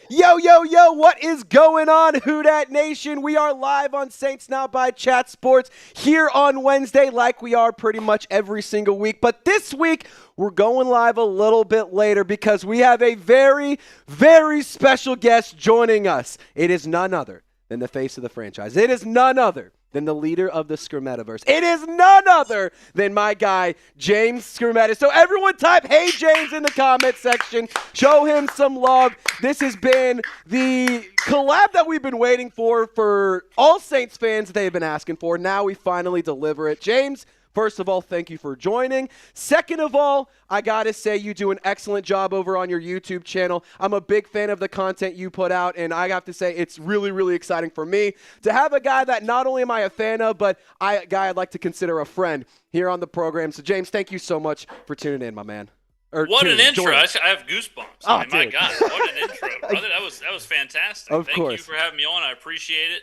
Yo, yo, yo, what is going on, Who Dat Nation? We are live on Saints Now by Chat Sports here on Wednesday like we are pretty much every single week. But this week, we're going live a little bit later because we have a very, very special guest joining us. It is none other than the face of the franchise. It is none other than the leader of the Skrmettaverse. It is none other than my guy, James Skrmetta. So everyone type, hey, James, in the comment section. Show him some love. This has been the collab that we've been waiting for all Saints fans they've been asking for. Now we finally deliver it. James, first of all, thank you for joining. Second of all, I got to say you do an excellent job over on your YouTube channel. I'm a big fan of the content you put out, and I have to say it's really, really exciting for me to have a guy that not only am I a fan of, but a guy I'd like to consider a friend here on the program. So, James, thank you so much for tuning in, my man. What an intro. I have goosebumps. Oh, my God, what an intro, brother. That was fantastic. Of Thank course. you for having me on. I appreciate it.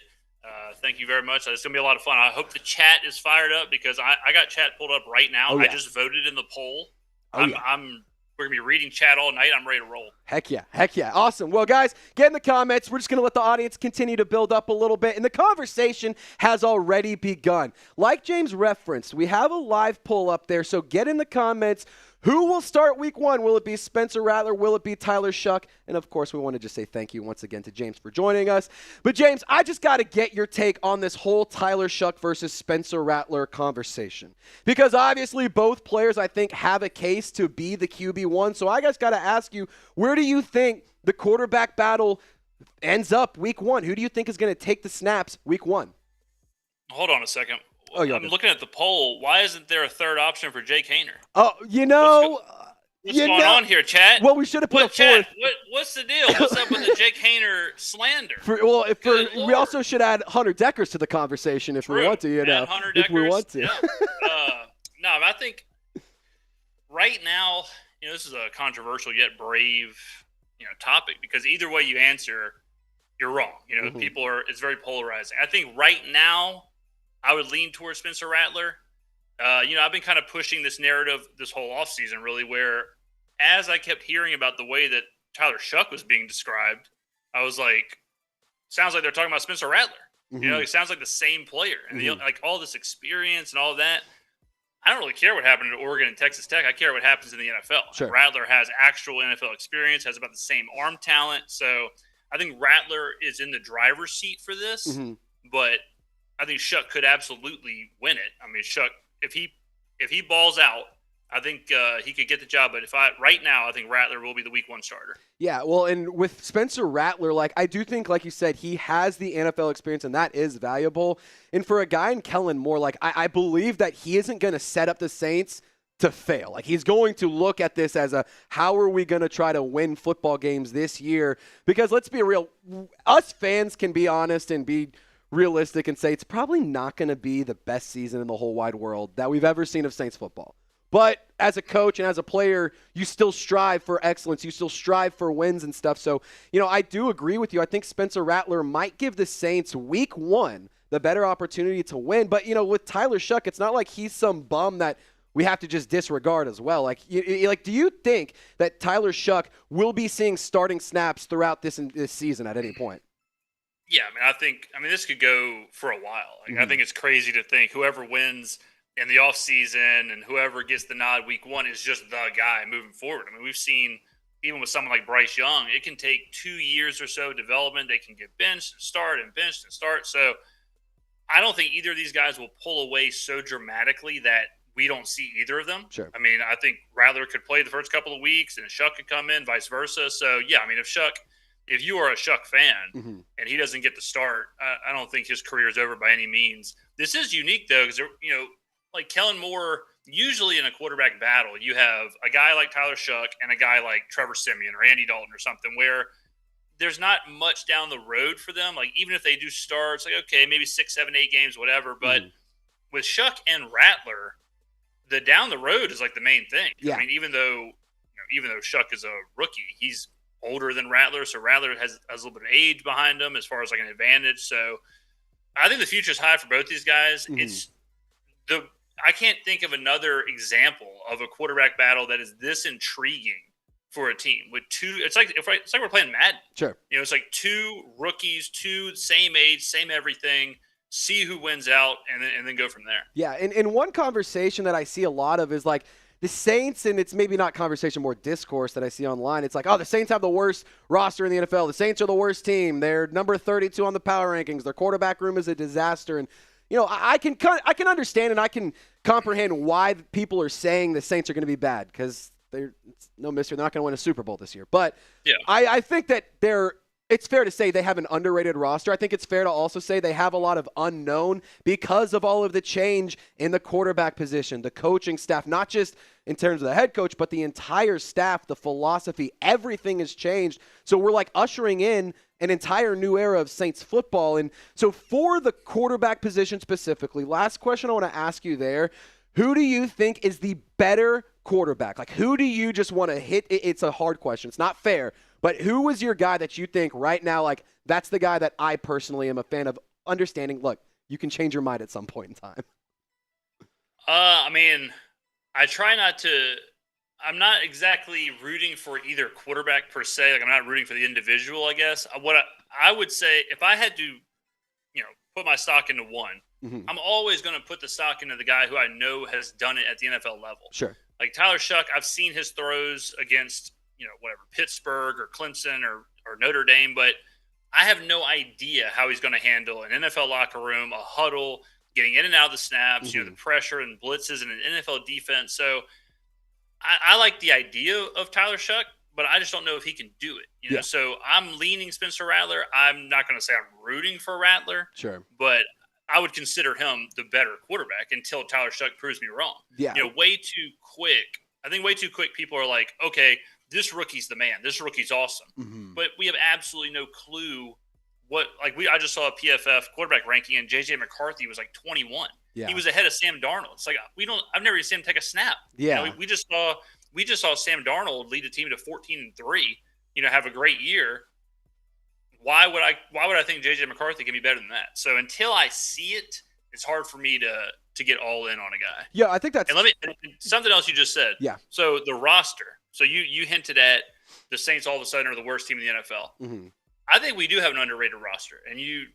Thank you very much. It's going to be a lot of fun. I hope the chat is fired up because I got chat pulled up right now. Oh, yeah. I just voted in the poll. Oh, We're going to be reading chat all night. I'm ready to roll. Heck yeah. Heck yeah. Awesome. Well, guys, get in the comments. We're just going to let the audience continue to build up a little bit. And the conversation has already begun. Like James referenced, we have a live poll up there. So get in the comments. Who will start week one? Will it be Spencer Rattler? Will it be Tyler Shough? And, of course, we want to just say thank you once again to James for joining us. But, James, I just got to get your take on this whole Tyler Shough versus Spencer Rattler conversation. Because, obviously, both players, I think, have a case to be the QB1. So I just got to ask you, where do you think the quarterback battle ends up week one? Who do you think is going to take the snaps week one? Hold on a second. Oh, I'm looking at the poll. Why isn't there a third option for Jake Haener? Oh, What's going on here, chat? Well, we should have put a fourth. What's the deal? What's up with the Jake Haener slander? We also should add Hunter Dekkers to the conversation if we want to. If we want to. Yeah. No, I think right now, this is a controversial yet brave, topic because either way you answer, you're wrong. It's very polarizing. I think right now, I would lean towards Spencer Rattler. I've been kind of pushing this narrative this whole offseason, really, where as I kept hearing about the way that Tyler Shough was being described, I was like, sounds like they're talking about Spencer Rattler. Mm-hmm. It sounds like the same player. And like all this experience and all that. I don't really care what happened at Oregon and Texas Tech. I care what happens in the NFL. Sure. Rattler has actual NFL experience, has about the same arm talent. So I think Rattler is in the driver's seat for this, but I think Shough could absolutely win it. I mean, Shough, if he balls out, I think he could get the job. But right now, I think Rattler will be the week one starter. Yeah, well, and with Spencer Rattler, I do think, like you said, he has the NFL experience, and that is valuable. And for a guy in Kellen Moore, I believe that he isn't going to set up the Saints to fail. He's going to look at this as how are we going to try to win football games this year? Because let's be real, us fans can be honest and be realistic and say it's probably not going to be the best season in the whole wide world that we've ever seen of Saints football. But as a coach and as a player, you still strive for excellence. You still strive for wins and stuff. So, I do agree with you. I think Spencer Rattler might give the Saints week one the better opportunity to win. But, with Tyler Shough, it's not like he's some bum that we have to just disregard as well. Do you think that Tyler Shough will be seeing starting snaps throughout this season at any point? Yeah, I mean, this could go for a while. I think it's crazy to think whoever wins in the offseason and whoever gets the nod week one is just the guy moving forward. I mean, we've seen, even with someone like Bryce Young, it can take 2 years or so development. They can get benched and start and benched and start. So I don't think either of these guys will pull away so dramatically that we don't see either of them. Sure. I mean, I think Rattler could play the first couple of weeks and Shough could come in, vice versa. So, yeah, I mean, if you are a Shough fan and he doesn't get the start, I don't think his career is over by any means. This is unique, though, because, like Kellen Moore, usually in a quarterback battle, you have a guy like Tyler Shough and a guy like Trevor Siemian or Andy Dalton or something where there's not much down the road for them. Like, even if they do start, it's like, okay, maybe 6, 7, 8 games, whatever. But with Shough and Rattler, the down the road is like the main thing. Yeah. I mean, even though Shough is a rookie, he's older than Rattler, so Rattler has a little bit of age behind him as far as an advantage. So I think the future is high for both these guys. I can't think of another example of a quarterback battle that is this intriguing for a team with two. It's like we're playing Madden. Sure. It's like two rookies, two same age, same everything. See who wins out, and then go from there. Yeah, and one conversation that I see a lot of is like the Saints, and it's maybe not conversation, more discourse that I see online. It's like, oh, the Saints have the worst roster in the NFL. The Saints are the worst team. They're number 32 on the power rankings. Their quarterback room is a disaster. And I can understand and I can comprehend why people are saying the Saints are going to be bad because it's no mystery. They're not going to win a Super Bowl this year. But yeah. I think that it's fair to say they have an underrated roster. I think it's fair to also say they have a lot of unknown because of all of the change in the quarterback position, the coaching staff, not just in terms of the head coach, but the entire staff, the philosophy, everything has changed. So we're like ushering in an entire new era of Saints football. And so for the quarterback position specifically, last question I want to ask you there, who do you think is the better quarterback? Like, who do you just want to hit? It's a hard question. It's not fair. But who was your guy that you think right now, like, that's the guy that I personally am a fan of understanding, look, you can change your mind at some point in time? I mean, I try not to – I'm not exactly rooting for either quarterback per se. Like, I'm not rooting for the individual, I guess. What I would say, if I had to, put my stock into one, I'm always going to put the stock into the guy who I know has done it at the NFL level. Sure. Like Tyler Shough, I've seen his throws against – whatever, Pittsburgh or Clemson or Notre Dame, but I have no idea how he's going to handle an NFL locker room, a huddle, getting in and out of the snaps, the pressure and blitzes and an NFL defense. So I like the idea of Tyler Shough, but I just don't know if he can do it. So I'm leaning Spencer Rattler. I'm not going to say I'm rooting for Rattler, sure, but I would consider him the better quarterback until Tyler Shough proves me wrong. Yeah. Way too quick. I think way too quick people are like, okay, this rookie's the man. This rookie's awesome. But we have absolutely no clue I just saw a PFF quarterback ranking and JJ McCarthy was like 21. Yeah. He was ahead of Sam Darnold. It's like I've never seen him take a snap. Yeah. We just saw Sam Darnold lead a team to 14-3, have a great year. Why would I think JJ McCarthy can be better than that? So until I see it, it's hard for me to get all in on a guy. Yeah, I think that's and something else you just said. Yeah. So the roster. So you hinted at the Saints all of a sudden are the worst team in the NFL. I think we do have an underrated roster, and you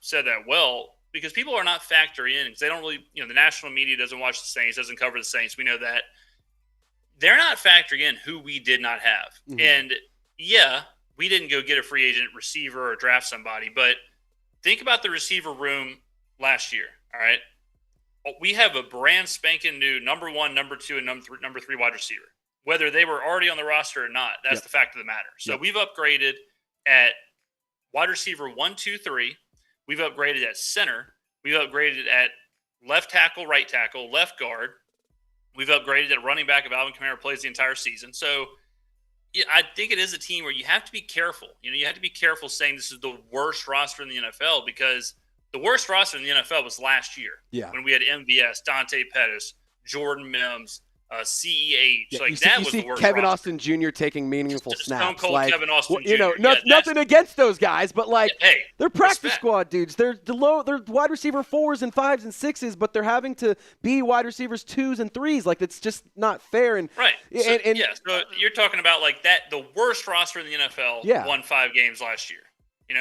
said that well because people are not factoring in because they don't really the national media doesn't watch the Saints, doesn't cover the Saints. We know that they're not factoring in who we did not have, and we didn't go get a free agent receiver or draft somebody, but think about the receiver room last year. All right, we have a brand spanking new number 1, number 2, and number 3 wide receiver. Whether they were already on the roster or not, that's the fact of the matter. So we've upgraded at wide receiver 1, 2, 3. We've upgraded at center. We've upgraded at left tackle, right tackle, left guard. We've upgraded at running back if Alvin Kamara plays the entire season. So I think it is a team where you have to be careful. You have to be careful saying this is the worst roster in the NFL because the worst roster in the NFL was last year when we had MVS, Dante Pettis, Jordan Mims, CEH. Yeah, like that was the worst. Kevin roster. Austin Jr. taking meaningful snaps. Stone Cold like, Kevin Austin Jr. Nothing against those guys, but they're practice respect. squad dudes. They're wide receiver 4s and 5s and 6s, but they're having to be wide receivers 2s and 3s. Like it's just not fair. And right. So you're talking about like that. The worst roster in the NFL won 5 games last year.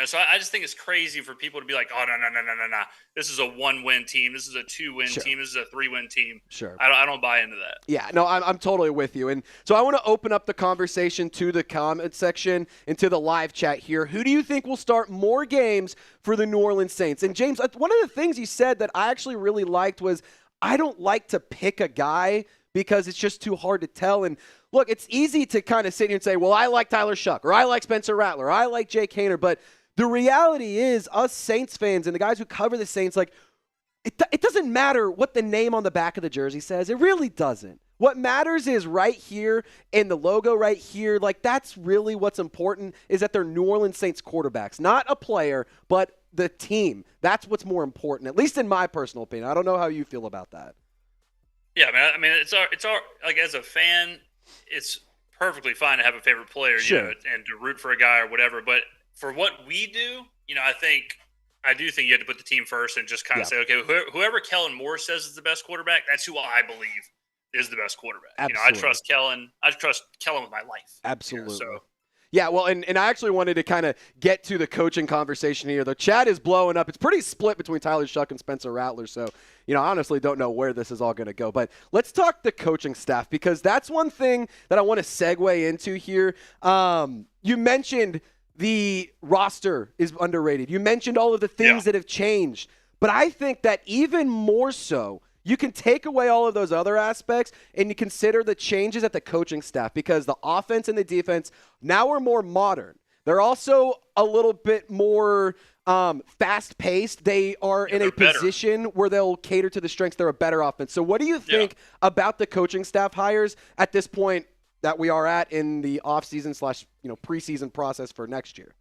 So I just think it's crazy for people to be like, oh, no. This is a 1-win team. This is a 2-win team. This is a 3-win team. Sure. I don't buy into that. Yeah, no, I'm totally with you. And so I want to open up the conversation to the comment section and to the live chat here. Who do you think will start more games for the New Orleans Saints? And James, one of the things you said that I actually really liked was I don't like to pick a guy because it's just too hard to tell. And look, it's easy to kind of sit here and say, well, I like Tyler Shough, or I like Spencer Rattler, or I like Jake Haener, but the reality is, us Saints fans and the guys who cover the Saints, like, it doesn't matter what the name on the back of the jersey says. It really doesn't. What matters is right here in the logo right here, like, that's really what's important is that they're New Orleans Saints quarterbacks. Not a player, but the team. That's what's more important, at least in my personal opinion. I don't know how you feel about that. Yeah, I mean, it's our like, as a fan, it's perfectly fine to have a favorite player, and to root for a guy or whatever, but for what we do, I do think you have to put the team first and just kind of say, okay, whoever Kellen Moore says is the best quarterback, that's who I believe is the best quarterback. Absolutely. I trust Kellen. I trust Kellen with my life. Absolutely. So. Yeah, well, and I actually wanted to kind of get to the coaching conversation here. The chat is blowing up. It's pretty split between Tyler Shough and Spencer Rattler. So, I honestly don't know where this is all going to go. But let's talk the coaching staff, because that's one thing that I want to segue into here. You mentioned the roster is underrated. You mentioned all of the things that have changed. But I think that even more so, you can take away all of those other aspects and you consider the changes at the coaching staff, because the offense and the defense now are more modern. They're also a little bit more fast-paced. They are in a position where they'll cater to the strengths. They're a better offense. So what do you think about the coaching staff hires at this point that we are at in the offseason / preseason process for next year?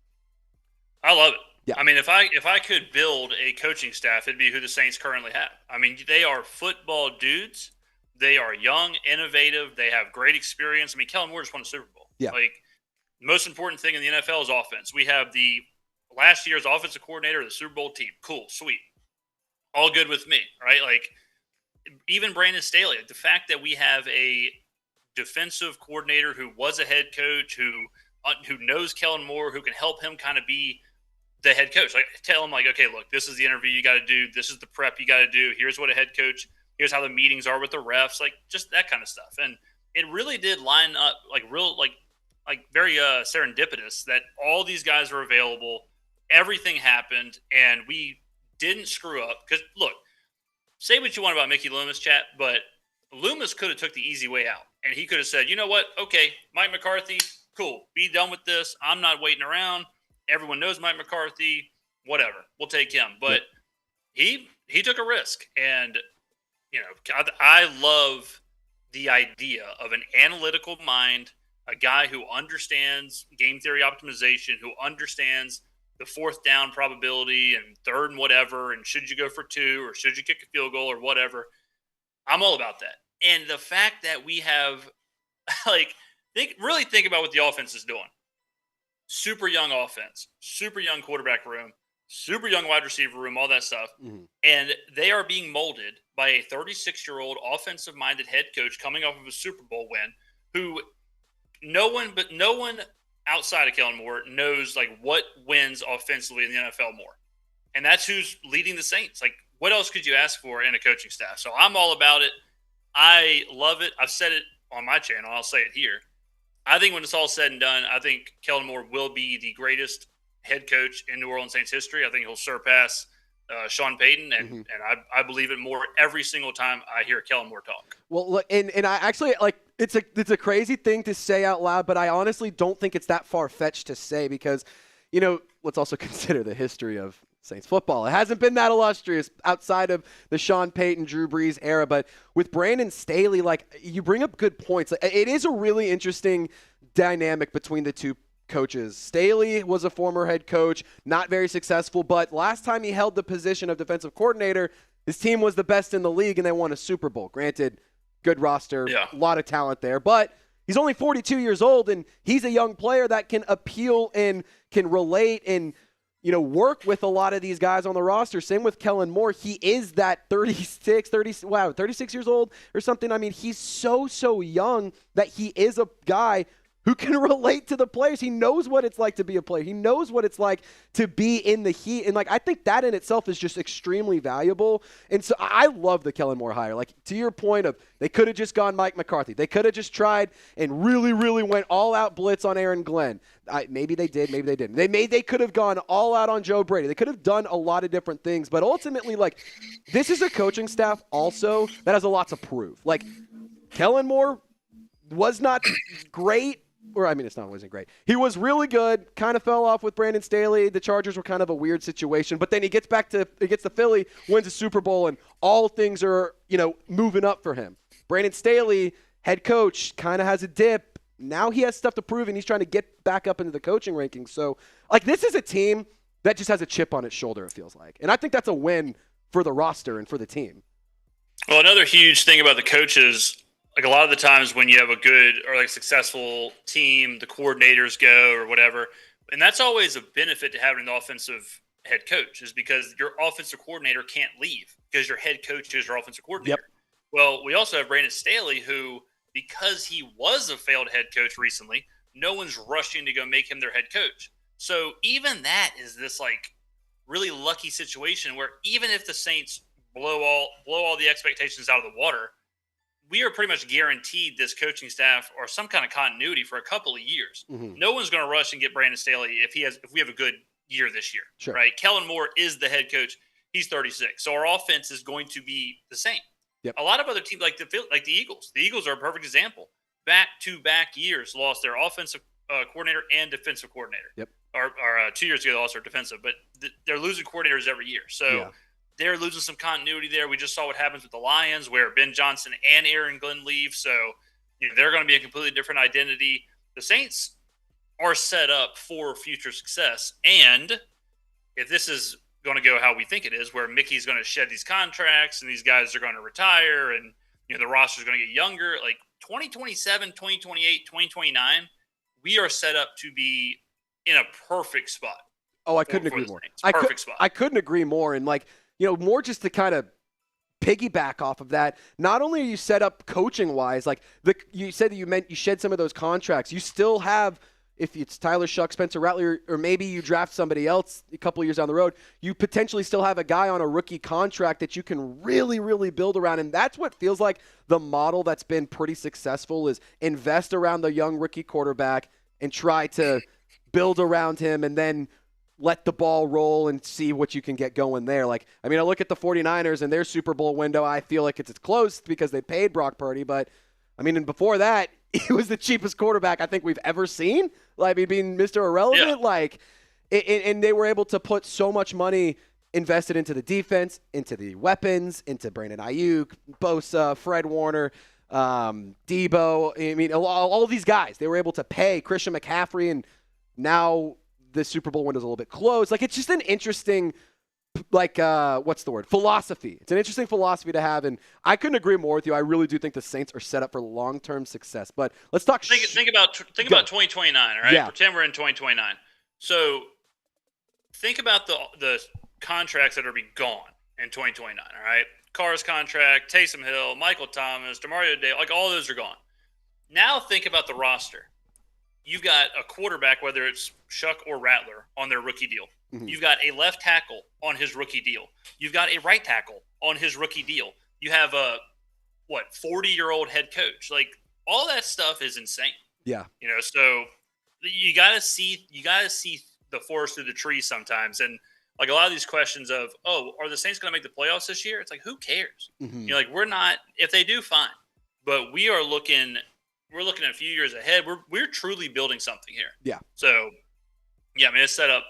I love it. Yeah. I mean, if I could build a coaching staff, it'd be who the Saints currently have. I mean, they are football dudes. They are young, innovative. They have great experience. I mean, Kellen Moore just won a Super Bowl. Yeah. Like, the most important thing in the NFL is offense. We have the last year's offensive coordinator of the Super Bowl team. Cool, sweet. All good with me, right? Like, even Brandon Staley, the fact that we have a defensive coordinator who was a head coach, who knows Kellen Moore, who can help him kind of be the head coach. Like, tell him, like, okay, look, this is the interview you got to do. This is the prep you got to do. Here's what a head coach, here's how the meetings are with the refs, like just that kind of stuff. And it really did line up very serendipitous that all these guys are available. Everything happened and we didn't screw up. Because look, say what you want about Mickey Loomis, chat, but Loomis could have took the easy way out. And he could have said, you know what? Okay, Mike McCarthy, cool. Be done with this. I'm not waiting around. Everyone knows Mike McCarthy, whatever. We'll take him. But he took a risk. And, I love the idea of an analytical mind, a guy who understands game theory optimization, who understands the fourth down probability and third and whatever, and should you go for 2 or should you kick a field goal or whatever. I'm all about that. And the fact that we have, really think about what the offense is doing. Super young offense, super young quarterback room, super young wide receiver room, all that stuff. Mm-hmm. And they are being molded by a 36-year-old offensive-minded head coach coming off of a Super Bowl win, who no one outside of Kellen Moore knows what wins offensively in the NFL more. And that's who's leading the Saints. Like, what else could you ask for in a coaching staff? So I'm all about it. I love it. I've said it on my channel. I'll say it here. I think when it's all said and done, I think Kellen Moore will be the greatest head coach in New Orleans Saints history. I think he'll surpass Sean Payton, and I believe it more every single time I hear Kellen Moore talk. Well, look, and I actually it's a crazy thing to say out loud, but I honestly don't think it's that far-fetched to say, because let's also consider the history of Saints football. It hasn't been that illustrious outside of the Sean Payton, Drew Brees era, but with Brandon Staley, you bring up good points. It is a really interesting dynamic between the two coaches. Staley was a former head coach, not very successful, but last time he held the position of defensive coordinator, his team was the best in the league and they won a Super Bowl. Granted, good roster, a lot of talent there, but he's only 42 years old and he's a young player that can appeal and can relate and work with a lot of these guys on the roster. Same with Kellen Moore. He is that 36 years old or something. I mean, he's so young that he is a guy who can relate to the players. He knows what it's like to be a player. He knows what it's like to be in the heat. And I think that in itself is just extremely valuable. And so I love the Kellen Moore hire. To your point of, they could have just gone Mike McCarthy. They could have just tried and really, really went all out blitz on Aaron Glenn. Maybe they did, maybe they didn't. They could have gone all out on Joe Brady. They could have done a lot of different things. But ultimately, this is a coaching staff also that has a lot to prove. Kellen Moore was not great. It's not wasn't great. He was really good, kind of fell off with Brandon Staley. The Chargers were kind of a weird situation. But then he gets to Philly, wins a Super Bowl, and all things are, moving up for him. Brandon Staley, head coach, kind of has a dip. Now he has stuff to prove, and he's trying to get back up into the coaching rankings. So, this is a team that just has a chip on its shoulder, it feels like. And I think that's a win for the roster and for the team. Well, another huge thing about the coaches, a lot of the times when you have a good or successful team, the coordinators go or whatever, and that's always a benefit to having an offensive head coach, is because your offensive coordinator can't leave because your head coach is your offensive coordinator. Yep. Well, we also have Brandon Staley, who, because he was a failed head coach recently, no one's rushing to go make him their head coach. So even that is this like really lucky situation where even if the Saints blow all the expectations out of the water, we are pretty much guaranteed this coaching staff or some kind of continuity for a couple of years. No one's going to rush and get Brandon Staley if we have a good year this year, right? Kellen Moore is the head coach. He's 36. So our offense is going to be the same. Yep. A lot of other teams like the Eagles. The Eagles are a perfect example. Back-to-back years lost their offensive coordinator and defensive coordinator. Yep. Or 2 years ago they lost their defensive, but they're losing coordinators every year. So they're losing some continuity there. We just saw what happens with the Lions, where Ben Johnson and Aaron Glenn leave. So they're going to be a completely different identity. The Saints are set up for future success. And if this is going to go how we think it is, where Mickey's going to shed these contracts and these guys are going to retire and the roster is going to get younger, like 2027, 2028, 2029, we are set up to be in a perfect spot. Oh, I couldn't agree more. Perfect spot. I couldn't agree more. And more just to kind of piggyback off of that, not only are you set up coaching wise, like you said that you shed some of those contracts, you still have, if it's Tyler Shough, Spencer Rattler, or maybe you draft somebody else a couple of years down the road, you potentially still have a guy on a rookie contract that you can really, really build around. And that's what feels like the model that's been pretty successful is invest around the young rookie quarterback and try to build around him and then let the ball roll and see what you can get going there. I look at the 49ers and their Super Bowl window. I feel like it's close because they paid Brock Purdy. But, and before that, he was the cheapest quarterback I think we've ever seen. Being Mr. Irrelevant. And they were able to put so much money invested into the defense, into the weapons, into Brandon Ayuk, Bosa, Fred Warner, Debo. All these guys. They were able to pay Christian McCaffrey, and now the Super Bowl window is a little bit closed. It's just an interesting, what's the word? Philosophy. It's an interesting philosophy to have, and I couldn't agree more with you. I really do think the Saints are set up for long-term success. But let's talk. Think about 2029. All right, pretend we're in 2029. So think about the contracts that are be gone in 2029. All right, Carr's contract, Taysom Hill, Michael Thomas, DeMario Day, all those are gone. Now think about the roster. You've got a quarterback, whether it's Shough or Rattler, on their rookie deal. Mm-hmm. You've got a left tackle on his rookie deal. You've got a right tackle on his rookie deal. You have a 40-year-old head coach. All that stuff is insane. Yeah. So you gotta see the forest through the trees sometimes. And a lot of these questions of, are the Saints gonna make the playoffs this year? It's who cares? Mm-hmm. We're not. If they do, fine. But we're looking a few years ahead. We're truly building something here. Yeah. So, it's set up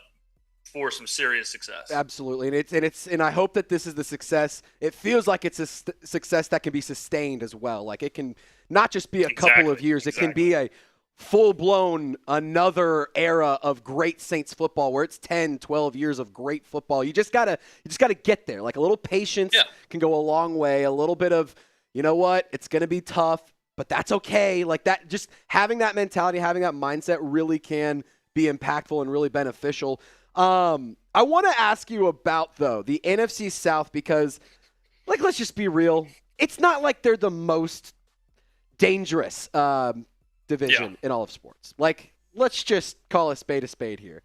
for some serious success. Absolutely, and I hope that this is the success. It feels like it's a success that can be sustained as well. It can not just be a couple of years. It can be a full-blown another era of great Saints football where it's 10, 12 years of great football. You just gotta get there. A little patience can go a long way. A little bit of, it's gonna be tough, but that's okay. That, just having that mentality, having that mindset really can be impactful and really beneficial. I want to ask you about, though, the NFC South because, let's just be real. It's not like they're the most dangerous division in all of sports. Let's just call a spade here.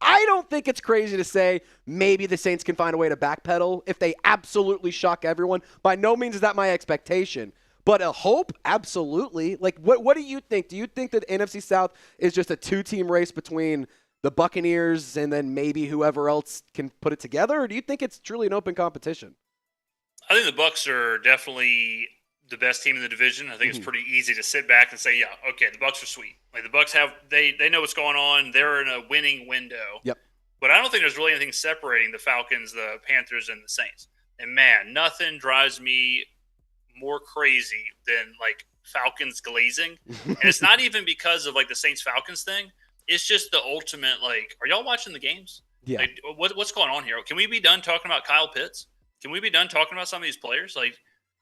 I don't think it's crazy to say maybe the Saints can find a way to backpedal if they absolutely shock everyone. By no means is that my expectation. But a hope? Absolutely. What do you think? Do you think that NFC South is just a two-team race between the Buccaneers and then maybe whoever else can put it together? Or do you think it's truly an open competition? I think the Bucs are definitely the best team in the division. I think it's pretty easy to sit back and say, the Bucs are sweet. The Bucs they know what's going on. They're in a winning window. Yep. But I don't think there's really anything separating the Falcons, the Panthers, and the Saints. And man, nothing drives me more crazy than Falcons glazing. And it's not even because of the Saints Falcons thing. It's just the ultimate are y'all watching the games? Yeah. What's going on here? Can we be done talking about Kyle Pitts? Can we be done talking about some of these players?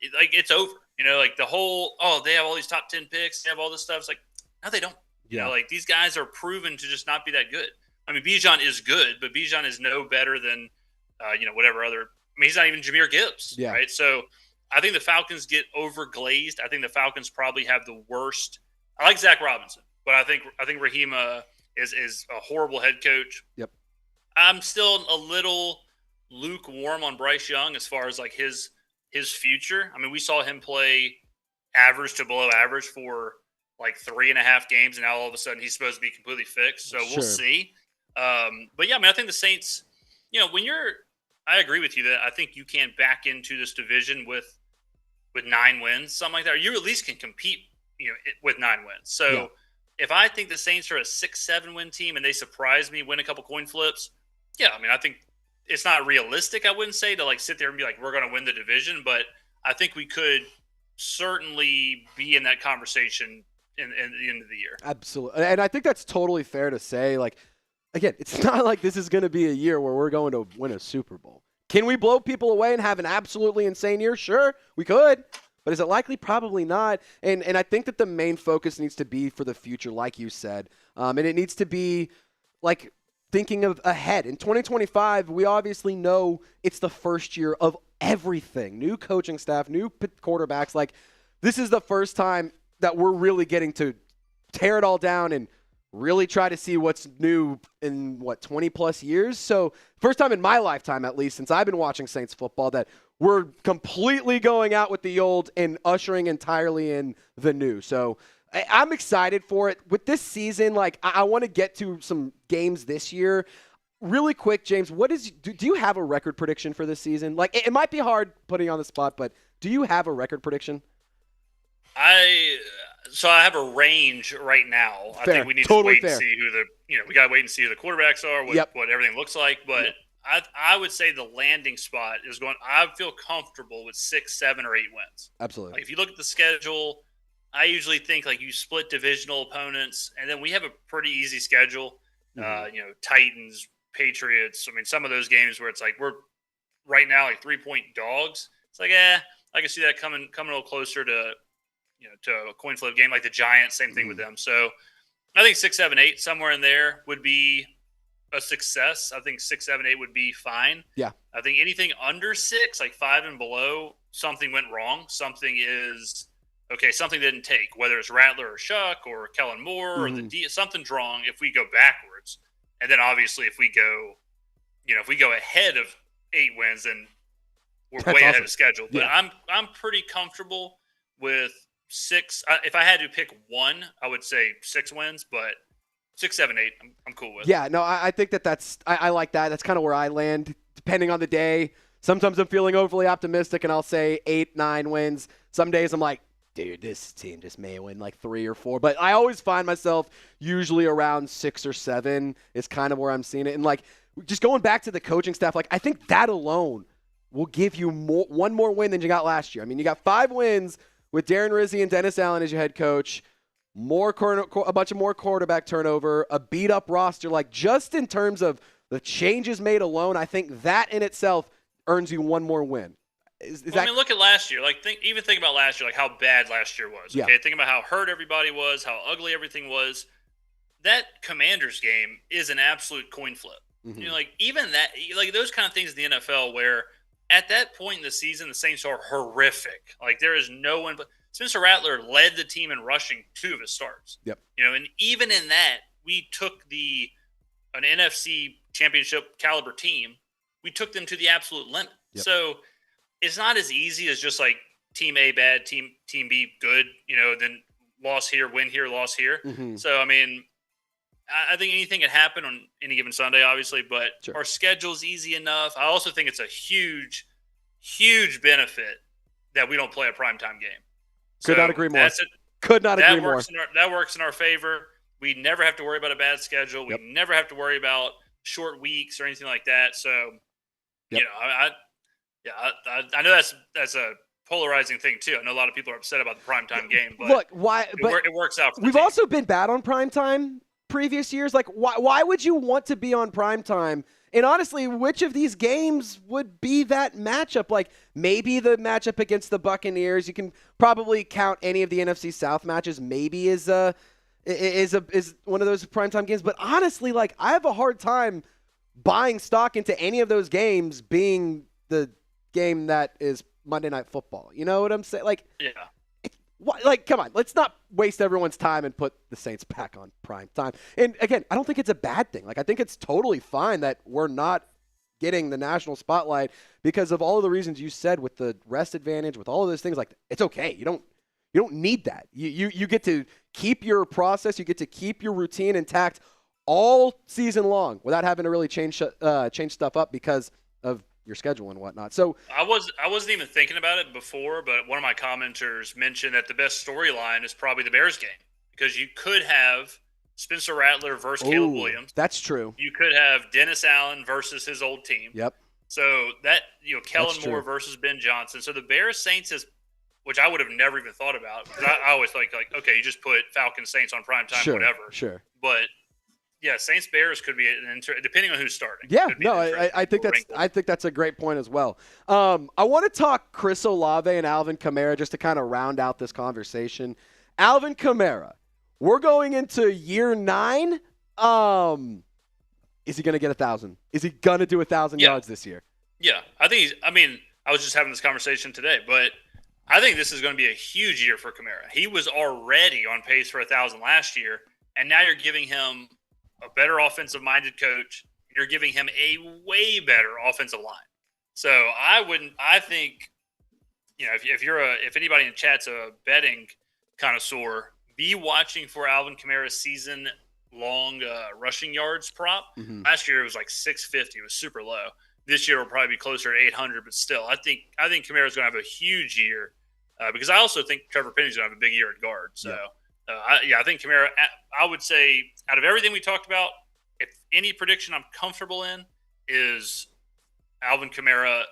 It's over. The whole they have all these top 10 picks, they have all this stuff. It's no, they don't. Yeah. These guys are proven to just not be that good. Bijan is good, but Bijan is no better than whatever other. He's not even Jahmyr Gibbs, right? So I think the Falcons get overglazed. I think the Falcons probably have the worst. I like Zach Robinson, but I think Rahima is a horrible head coach. Yep. I'm still a little lukewarm on Bryce Young as far as like his future. I mean, we saw him play average to below average for like 3.5 games, and now all of a sudden he's supposed to be completely fixed. So we'll see. But yeah, I mean, I think the Saints, I agree with you that I think you can back into this division with 9 wins, something like that. Or you at least can compete, with 9 wins. So if I think the Saints are a 6-7 win team and they surprise me, win a couple coin flips, yeah, I mean, I think it's not realistic, I wouldn't say, to like sit there and be like, we're going to win the division, but I think we could certainly be in that conversation in the end of the year. Absolutely. And I think that's totally fair to say. Like, again, it's not like this is going to be a year where we're going to win a Super Bowl. Can we blow people away and have an absolutely insane year? Sure, we could. But is it likely? Probably not. And I think that the main focus needs to be for the future, like you said. And it needs to be like thinking of ahead. In 2025, we obviously know it's the first year of everything. New coaching staff, new quarterbacks. Like, this is the first time that we're really getting to tear it all down and really try to see what's new in, 20-plus years? So first time in my lifetime, at least, since I've been watching Saints football, that we're completely going out with the old and ushering entirely in the new. So I'm excited for it. With this season, like, I want to get to some games this year. Really quick, James, do you have a record prediction for this season? Like, it might be hard putting you on the spot, but do you have a record prediction? So I have a range right now. Fair. I think we need Totally to wait and see we got to wait and see who the quarterbacks are, what everything looks like. But I would say the landing spot is going. I feel comfortable with 6, 7, or 8 wins. Absolutely. Like, if you look at the schedule, I usually think like you split divisional opponents, and then we have a pretty easy schedule. Titans, Patriots. I mean, some of those games where it's like we're right now like 3-point dogs. It's like, I can see that coming a little closer to to a coin flip game, like the Giants. Same thing with them. So I think 6, 7, 8 somewhere in there would be a success. I think 6, 7, 8 would be fine. Yeah. I think anything under 6, like 5 and below, something went wrong. Something didn't take, whether it's Rattler or Shough or Kellen Moore or something's wrong if we go backwards. And then obviously if we go ahead of 8 wins, then we're way ahead of schedule. But I'm pretty comfortable with 6. If I had to pick one, I would say 6 wins, but 6, 7, 8, I'm cool with. Yeah, no, I think I like that. That's kind of where I land, depending on the day. Sometimes I'm feeling overly optimistic, and I'll say 8, 9 wins. Some days I'm like, dude, this team just may win like 3 or 4. But I always find myself usually around 6 or 7 is kind of where I'm seeing it. And like, just going back to the coaching staff, like, I think that alone will give you one more win than you got last year. I mean, you got 5 wins with Darren Rizzi and Dennis Allen as your head coach, a bunch of more quarterback turnover, a beat-up roster. Like, just in terms of the changes made alone, I think that in itself earns you one more win. I mean, look at last year. Like, think about last year, like how bad last year was. Okay, think about how hurt everybody was, how ugly everything was. That Commanders game is an absolute coin flip. Like, even that, like those kind of things in the NFL where at that point in the season, the Saints are horrific. Like, there is no one but Spencer Rattler led the team in rushing 2 of his starts. Yep. And even in that, we took an NFC championship caliber team. We took them to the absolute limit. Yep. So it's not as easy as just like team A bad, team B good, then loss here, win here, loss here. So, I mean, I think anything can happen on any given Sunday, obviously, but our schedule's easy enough. I also think it's a huge, huge benefit that we don't play a primetime game. Could not agree more. Could not agree more. That works in our favor. We never have to worry about a bad schedule. We never have to worry about short weeks or anything like that. So, I know that's a polarizing thing too. I know a lot of people are upset about the primetime game, but look, why? It works out for the we've team. also been bad on primetime previous years. Like, why would you want to be on primetime? And honestly, which of these games would be that matchup? Like, maybe the matchup against the Buccaneers. You can probably count any of the NFC South matches. Maybe is one of those primetime games. But honestly, like, I have a hard time buying stock into any of those games being the game that is Monday Night Football. You know what I'm saying? Like, Yeah. Come on. Let's not waste everyone's time and put the Saints back on prime time. And, again, I don't think it's a bad thing. Like, I think it's totally fine that we're not getting the national spotlight because of all of the reasons you said with the rest advantage, with all of those things. Like, it's okay. You don't need that. You get to keep your process. You get to keep your routine intact all season long without having to really change stuff up because of your schedule and whatnot. So I wasn't even thinking about it before, but one of my commenters mentioned that the best storyline is probably the Bears game because you could have Spencer Rattler versus Caleb Williams. That's true. You could have Dennis Allen versus his old team. Yep. So that, Kellen Moore versus Ben Johnson. So the Bears Saints is, which I would have never even thought about. Because I always think okay, you just put Falcons Saints on primetime, whatever. Sure. But yeah, Saints Bears could be depending on who's starting. Yeah, no, I think that's a great point as well. I want to talk Chris Olave and Alvin Kamara just to kind of round out this conversation. Alvin Kamara, we're going into year 9. Is he going to get 1,000? Is he going to do 1,000 yards this year? Yeah, I think I was just having this conversation today, but I think this is going to be a huge year for Kamara. He was already on pace for 1,000 last year, and now you're giving him a better offensive-minded coach. You're giving him a way better offensive line. So I think, if anybody in chat's a betting connoisseur, be watching for Alvin Kamara's season-long rushing yards prop. Mm-hmm. Last year it was like 650. It was super low. This year will probably be closer to 800, but still, I think Kamara's going to have a huge year because I also think Trevor Penny's going to have a big year at guard. So. Yeah. I think Kamara, I would say out of everything we talked about, if any prediction I'm comfortable in is Alvin Kamara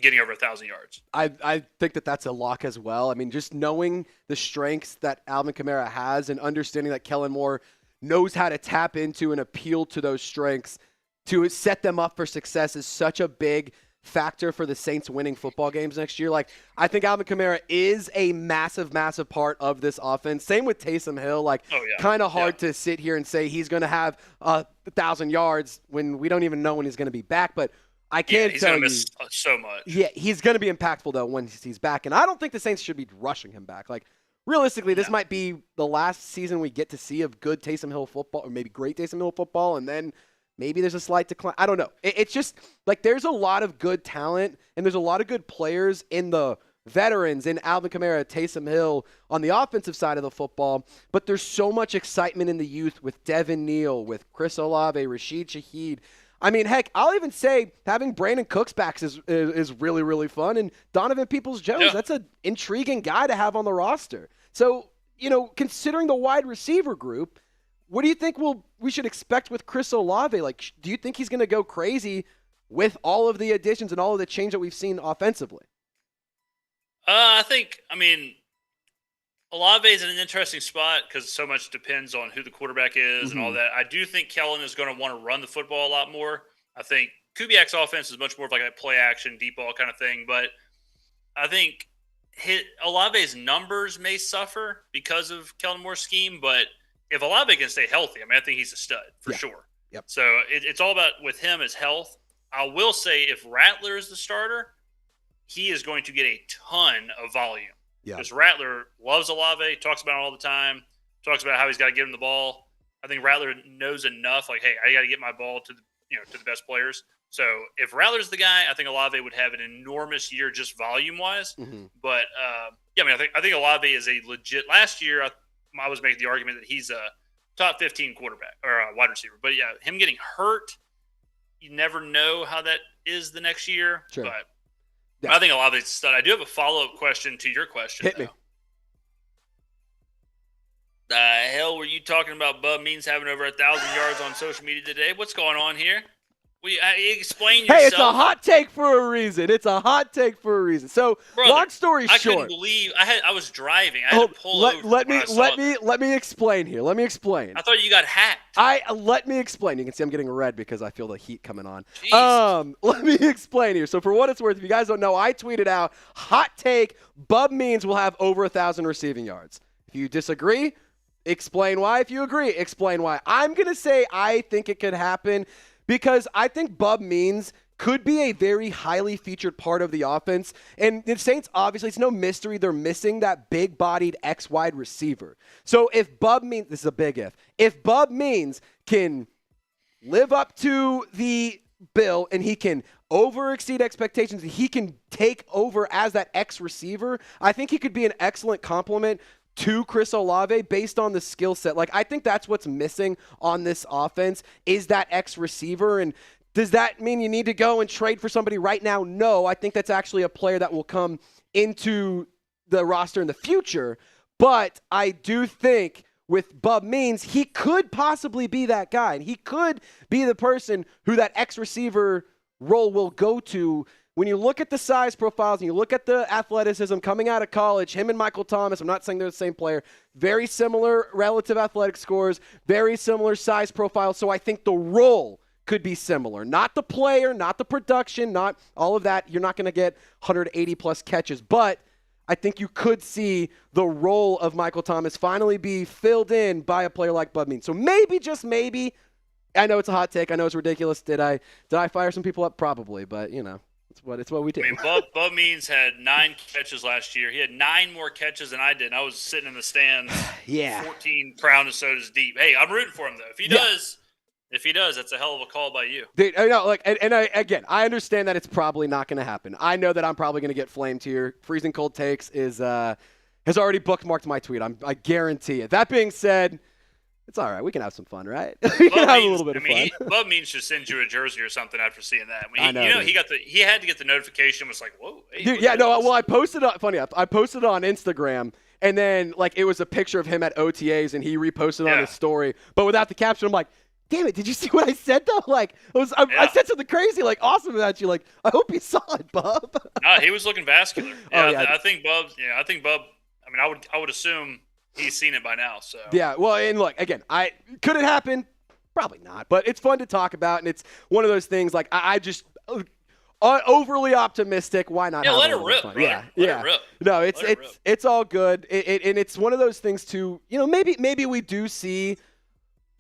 getting over 1,000 yards. I think that's a lock as well. I mean, just knowing the strengths that Alvin Kamara has and understanding that Kellen Moore knows how to tap into and appeal to those strengths to set them up for success is such a big factor for the Saints winning football games next year. Like, I think Alvin Kamara is a massive, massive part of this offense. Same with Taysom Hill. Like, kind of hard to sit here and say he's going to have 1,000 yards when we don't even know when he's going to be back. But I can he's tell gonna you, miss so much. Yeah, he's going to be impactful though when he's back. And I don't think the Saints should be rushing him back. Like, realistically, this might be the last season we get to see of good Taysom Hill football, or maybe great Taysom Hill football, and then maybe there's a slight decline. I don't know. It's just like there's a lot of good talent and there's a lot of good players in the veterans in Alvin Kamara, Taysom Hill on the offensive side of the football. But there's so much excitement in the youth with Devin Neal, with Chris Olave, Rashid Shaheed. I mean, heck, I'll even say having Brandon Cooks back is really, really fun. And Donovan Peoples-Jones, that's an intriguing guy to have on the roster. So, considering the wide receiver group, what do you think we should expect with Chris Olave? Like, do you think he's going to go crazy with all of the additions and all of the change that we've seen offensively? Olave is in an interesting spot because so much depends on who the quarterback is and all that. I do think Kellen is going to want to run the football a lot more. I think Kubiak's offense is much more of like a play action, deep ball kind of thing. But I think Olave's numbers may suffer because of Kellen Moore's scheme, but if Olave can stay healthy, I think he's a stud for sure. Yep. So it's all about with him is health. I will say if Rattler is the starter, he is going to get a ton of volume. Yeah. Because Rattler loves Olave, talks about it all the time, talks about how he's got to get him the ball. I think Rattler knows enough, like, hey, I got to get my ball to the best players. So if Rattler's the guy, I think Olave would have an enormous year just volume-wise. Mm-hmm. But, I think Olave is a legit – last year I was making the argument that he's a top 15 quarterback or a wide receiver. But, yeah, him getting hurt, you never know how that is the next year. Sure. But I think Olave's a stud. I do have a follow-up question to your question. Hit me. The hell were you talking about Bub Means having over 1,000 yards on social media today? What's going on here? Explain yourself. Hey, it's a hot take for a reason. So, brother, long story short, I couldn't believe I was driving. I had to pull over. Let me explain here. Let me explain. I thought you got hacked. Let me explain. You can see I'm getting red because I feel the heat coming on. Jesus. Let me explain here. So for what it's worth, if you guys don't know, I tweeted out hot take: Bub Means will have over 1,000 receiving yards. If you disagree, explain why. If you agree, explain why. I'm gonna say I think it could happen. Because I think Bub Means could be a very highly featured part of the offense. And the Saints, obviously, it's no mystery they're missing that big-bodied X wide receiver. So if Bub Means, this is a big if Bub Means can live up to the bill and he can exceed expectations, he can take over as that X receiver, I think he could be an excellent complement to Chris Olave based on the skill set. Like, I think that's what's missing on this offense is that X receiver. And does that mean you need to go and trade for somebody right now? No, I think that's actually a player that will come into the roster in the future. But I do think with Bub Means, he could possibly be that guy. And he could be the person who that X receiver role will go to. When you look at the size profiles and you look at the athleticism coming out of college, him and Michael Thomas, I'm not saying they're the same player, very similar relative athletic scores, very similar size profiles. So I think the role could be similar. Not the player, not the production, not all of that. You're not going to get 180-plus catches. But I think you could see the role of Michael Thomas finally be filled in by a player like Bub Means. So maybe, just maybe, I know it's a hot take. I know it's ridiculous. Did I fire some people up? Probably. But, it's what we do. I mean, Bub Means had 9 catches last year. He had 9 more catches than I did. I was sitting in the stands 14 Crown and sodas deep. Hey, I'm rooting for him, though. If he does, that's a hell of a call by you. Dude, I understand that it's probably not going to happen. I know that I'm probably going to get flamed here. Freezing Cold Takes has already bookmarked my tweet. I guarantee it. That being said, it's all right. We can have some fun, right? We can have a little bit of fun. Bub Means should send you a jersey or something after seeing that. I know, he had to get the notification. Was like, whoa. Hey, dude, yeah, no. Well, I posted it. Funny enough, I posted it on Instagram, and then it was a picture of him at OTAs, and he reposted it on his story, but without the caption. I'm like, damn it, did you see what I said, though? I said something crazy, awesome about you. I hope you saw it, Bub. No, he was looking vascular. Yeah, yeah. I think Bub, I mean, I would assume he's seen it by now. So yeah, well, and look, again, could it happen? Probably not, but it's fun to talk about, and it's one of those things, I just overly optimistic. Why not? Yeah, have let a it little rip, fun? bro. Yeah, let yeah. It rip. No, it's all good, and it's one of those things too. Maybe we do see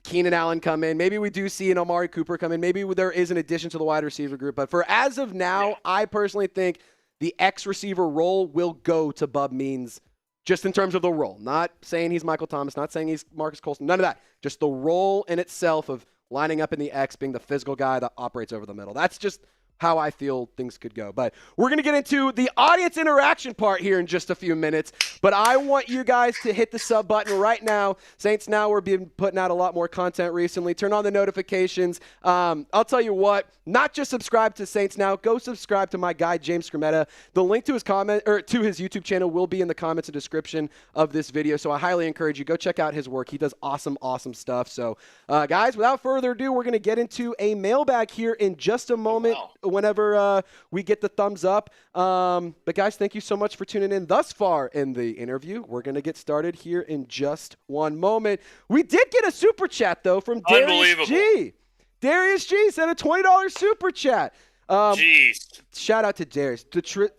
Keenan Allen come in. Maybe we do see an Amari Cooper come in. Maybe there is an addition to the wide receiver group. But for as of now, I personally think the X receiver role will go to Bub Means, just in terms of the role. Not saying he's Michael Thomas, not saying he's Marcus Colston, none of that. Just the role in itself of lining up in the X, being the physical guy that operates over the middle. That's just how I feel things could go. But we're going to get into the audience interaction part here in just a few minutes. But I want you guys to hit the sub button right now. Saints Now, we're been putting out a lot more content recently. Turn on the notifications. I'll tell you what, not just subscribe to Saints Now, go subscribe to my guy, James Skrmetta. The link to his to his YouTube channel will be in the comments and description of this video. So I highly encourage you, go check out his work. He does awesome stuff. So guys, without further ado, we're going to get into a mailbag here in just a moment. Wow. Whenever we get the thumbs up. But guys, thank you so much for tuning in thus far in the interview. We're going to get started here in just one moment. We did get a super chat, though, from Darius G. Darius G sent a $20 super chat. Jeez. Shout out to Darius.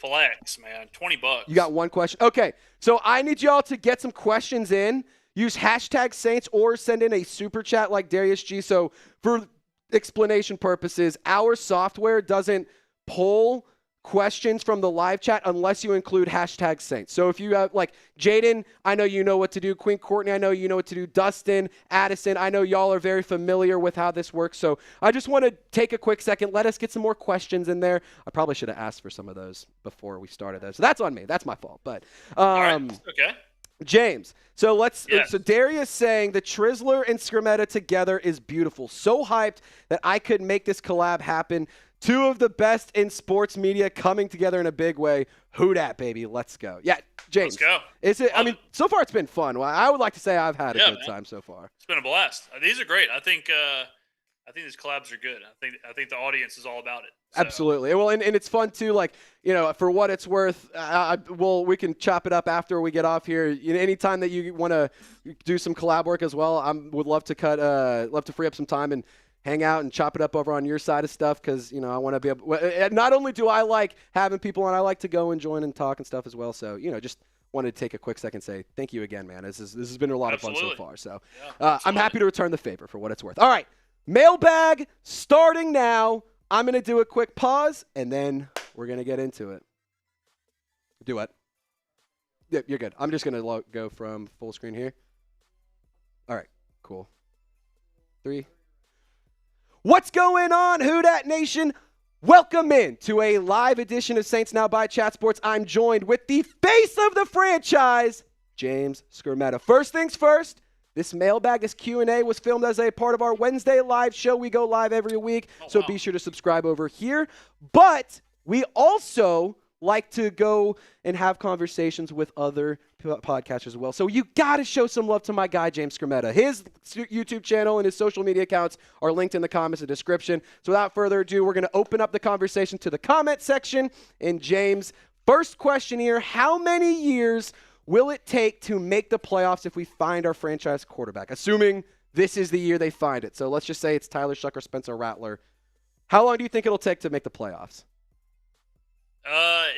Flex, man. $20. You got one question? Okay, so I need y'all to get some questions in. Use hashtag Saints or send in a super chat like Darius G. So for explanation purposes, our software doesn't pull questions from the live chat unless you include hashtag Saints. So if you have Jaden, I know you know what to do. Queen Courtney, I know you know what to do. Dustin, Addison, I know y'all are very familiar with how this works. So I just want to take a quick second. Let us get some more questions in there. I probably should have asked for some of those before we started those. So that's on me. That's my fault. But all right. Okay. James, so Yes. So Darius saying the Trizler and Skrmetta together is beautiful. So hyped that I could make this collab happen. Two of the best in sports media coming together in a big way. Who dat, baby? Let's go. Yeah, James. Let's go. Is it? I mean, so far it's been fun. Well, I would like to say I've had a good time so far. It's been a blast. These are great. I think these collabs are good. I think the audience is all about it. So. Absolutely. Well, and it's fun too. For what it's worth, we can chop it up after we get off here. Anytime that you want to do some collab work as well, would love to free up some time and hang out and chop it up over on your side of stuff because I want to be able. Not only do I like having people on, I like to go and join and talk and stuff as well. So just wanted to take a quick second and say thank you again, man. This has been a lot of fun so far. So I'm happy to return the favor for what it's worth. All right. Mailbag starting now. I'm going to do a quick pause, and then we're going to get into it. Do what? Yep, you're good. I'm just going to go from full screen here. All right, cool. 3. What's going on, Who Dat Nation? Welcome in to a live edition of Saints Now by Chat Sports. I'm joined with the face of the franchise, James Skrmetta. First things first, this mailbag, this Q&A was filmed as a part of our Wednesday live show. We go live every week, so be sure to subscribe over here. But we also like to go and have conversations with other podcasters as well. So you got to show some love to my guy, James Skrmetta. His YouTube channel and his social media accounts are linked in the comments and description. So without further ado, we're going to open up the conversation to the comment section. And James, first question here, how many years will it take to make the playoffs if we find our franchise quarterback? Assuming this is the year they find it. So let's just say it's Tyler Shough or Spencer Rattler. How long do you think it'll take to make the playoffs?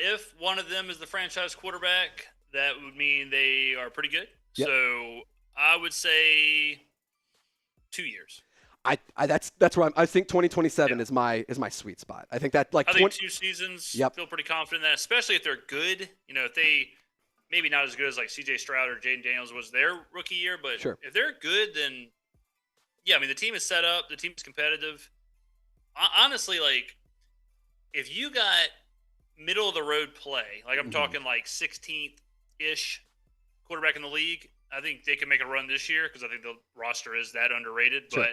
If one of them is the franchise quarterback, that would mean they are pretty good. Yep. So I would say 2 years. That's where I think 2027 is my sweet spot. I think that I think 2 seasons. Yep. Feel pretty confident in that, especially if they're good. You know, if they maybe not as good as like C.J. Stroud or Jaden Daniels was their rookie year, but sure. If they're good, then yeah, I mean the team is set up, the team is competitive. Honestly, like if you got middle of the road play, like I'm talking like 16th-ish quarterback in the league, I think they can make a run this year because I think the roster is that underrated. Sure. But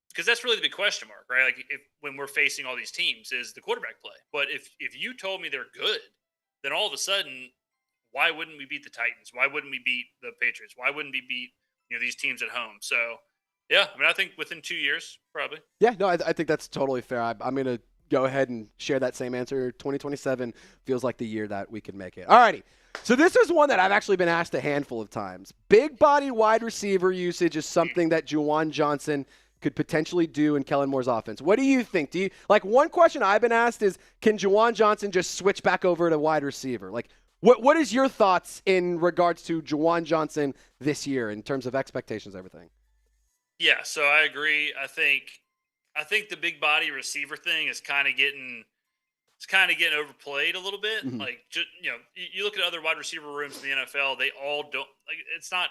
because that's really the big question mark, right? Like when we're facing all these teams is the quarterback play. But if you told me they're good, then all of a sudden, why wouldn't we beat the Titans? Why wouldn't we beat the Patriots? Why wouldn't we beat these teams at home? So yeah, I mean I think within 2 years probably. Yeah, no, I think that's totally fair. I'm gonna go ahead and share that same answer. 2027 feels like the year that we can make it. All righty. So this is one that I've actually been asked a handful of times. Big body wide receiver usage is something that Juwan Johnson could potentially do in Kellen Moore's offense. What do you think? One question I've been asked is, can Juwan Johnson just switch back over to wide receiver? Like, what is your thoughts in regards to Juwan Johnson this year in terms of expectations, everything? Yeah, so I agree. I think the big body receiver thing is kind of getting overplayed a little bit. Mm-hmm. Like, just, you look at other wide receiver rooms in the NFL, they all don't like. It's not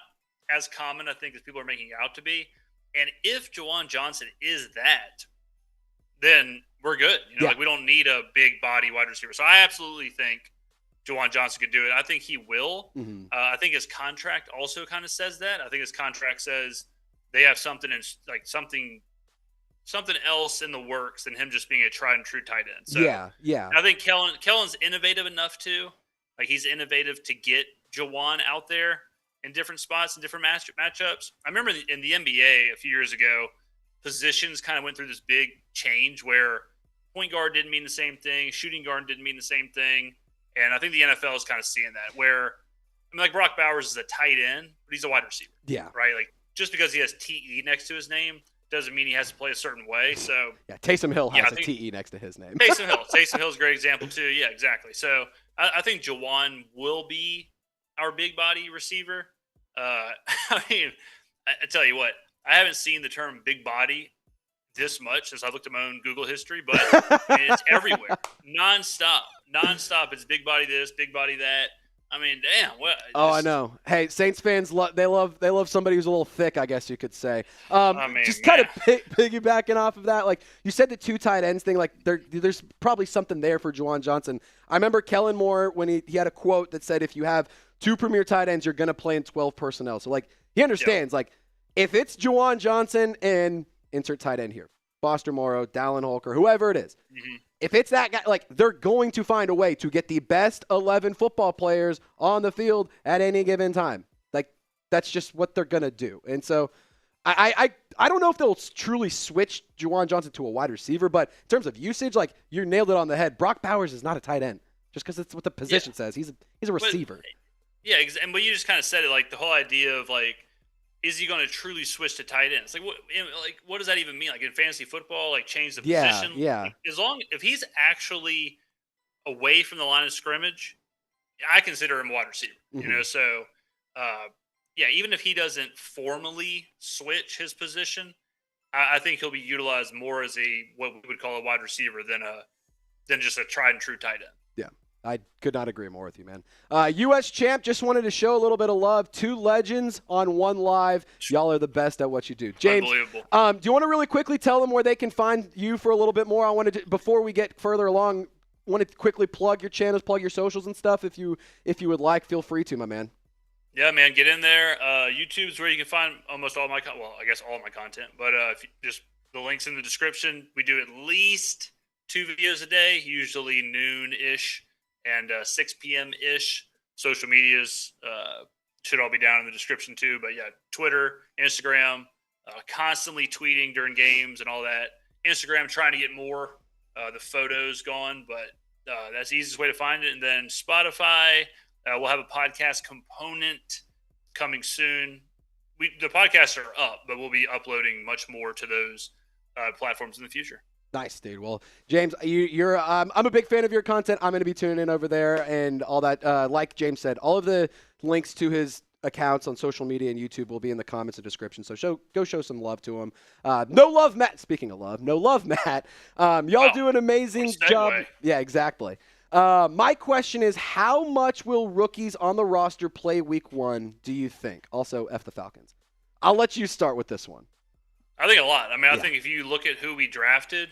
as common, I think, as people are making it out to be. And if Juwan Johnson is that, then we're good. Like we don't need a big body wide receiver. So I absolutely think Juwan Johnson could do it. I think he will. Mm-hmm. I think his contract also kind of says that. I think his contract says they have something else in the works than him just being a tried and true tight end. So yeah. I think Kellen's innovative enough too. Like he's innovative to get Juwan out there in different spots and different matchups. I remember in the NBA a few years ago, positions kind of went through this big change where point guard didn't mean the same thing, shooting guard didn't mean the same thing. And I think the NFL is kind of seeing that where, like Brock Bowers is a tight end, but he's a wide receiver. Yeah. Right? Like just because he has TE next to his name doesn't mean he has to play a certain way. So yeah, Taysom Hill has a TE next to his name. Taysom Hill's a great example too. Yeah, exactly. So I think Juwan will be our big body receiver. I mean, I tell you what, I haven't seen the term big body this much since I looked at my own Google history, but I mean, it's everywhere, nonstop. It's big body this, big body that. I mean, damn. What? I know. Hey, Saints fans, they love somebody who's a little thick, I guess you could say. Just kind of piggybacking off of that, like you said, the 2 tight ends thing. Like there's probably something there for Juwan Johnson. I remember Kellen Moore when he had a quote that said, "If you have 2 premier tight ends, you're gonna play in 12 personnel." So like he understands. Like if it's Juwan Johnson and insert tight end here, Foster Moreau, Dallin Holker, whoever it is. Mm-hmm. If it's that guy, like they're going to find a way to get the best 11 football players on the field at any given time. Like that's just what they're gonna do. And so, I don't know if they'll truly switch Juwan Johnson to a wide receiver, but in terms of usage, like you nailed it on the head. Brock Bowers is not a tight end, just because it's what the position says. He's a receiver. But you just kind of said it. Like the whole idea of like, is he going to truly switch to tight ends? What does that even mean? Like in fantasy football, like change the position? Yeah. Like, if he's actually away from the line of scrimmage, I consider him a wide receiver. Mm-hmm. So even if he doesn't formally switch his position, I think he'll be utilized more as what we would call a wide receiver than just a tried and true tight end. Yeah, I could not agree more with you, man. U.S. champ, just wanted to show a little bit of love. 2 legends on 1 live. Y'all are the best at what you do. James, do you want to really quickly tell them where they can find you for a little bit more? I wanted to, before we get further along, want to quickly plug your channels, plug your socials and stuff. If you would like, feel free to, my man. Yeah, man, get in there. YouTube's where you can find almost all my I guess all my content. But if you just the links in the description. We do at least 2 videos a day, usually noon-ish and 6 p.m.-ish. Social medias should all be down in the description too. But yeah, Twitter, Instagram, constantly tweeting during games and all that. Instagram trying to get more the photos gone, but that's the easiest way to find it. And then Spotify, we'll have a podcast component coming soon. The podcasts are up, but we'll be uploading much more to those platforms in the future. Nice, dude. Well, James, you're I'm a big fan of your content. I'm going to be tuning in over there and all that. Like James said, all of the links to his accounts on social media and YouTube will be in the comments and description. So go show some love to him. No love, Matt. Speaking of love, no love, Matt. Y'all do an amazing job. Yeah, exactly. My question is, how much will rookies on the roster play week 1, do you think? Also, F the Falcons. I'll let you start with this one. I think a lot. I mean, I think if you look at who we drafted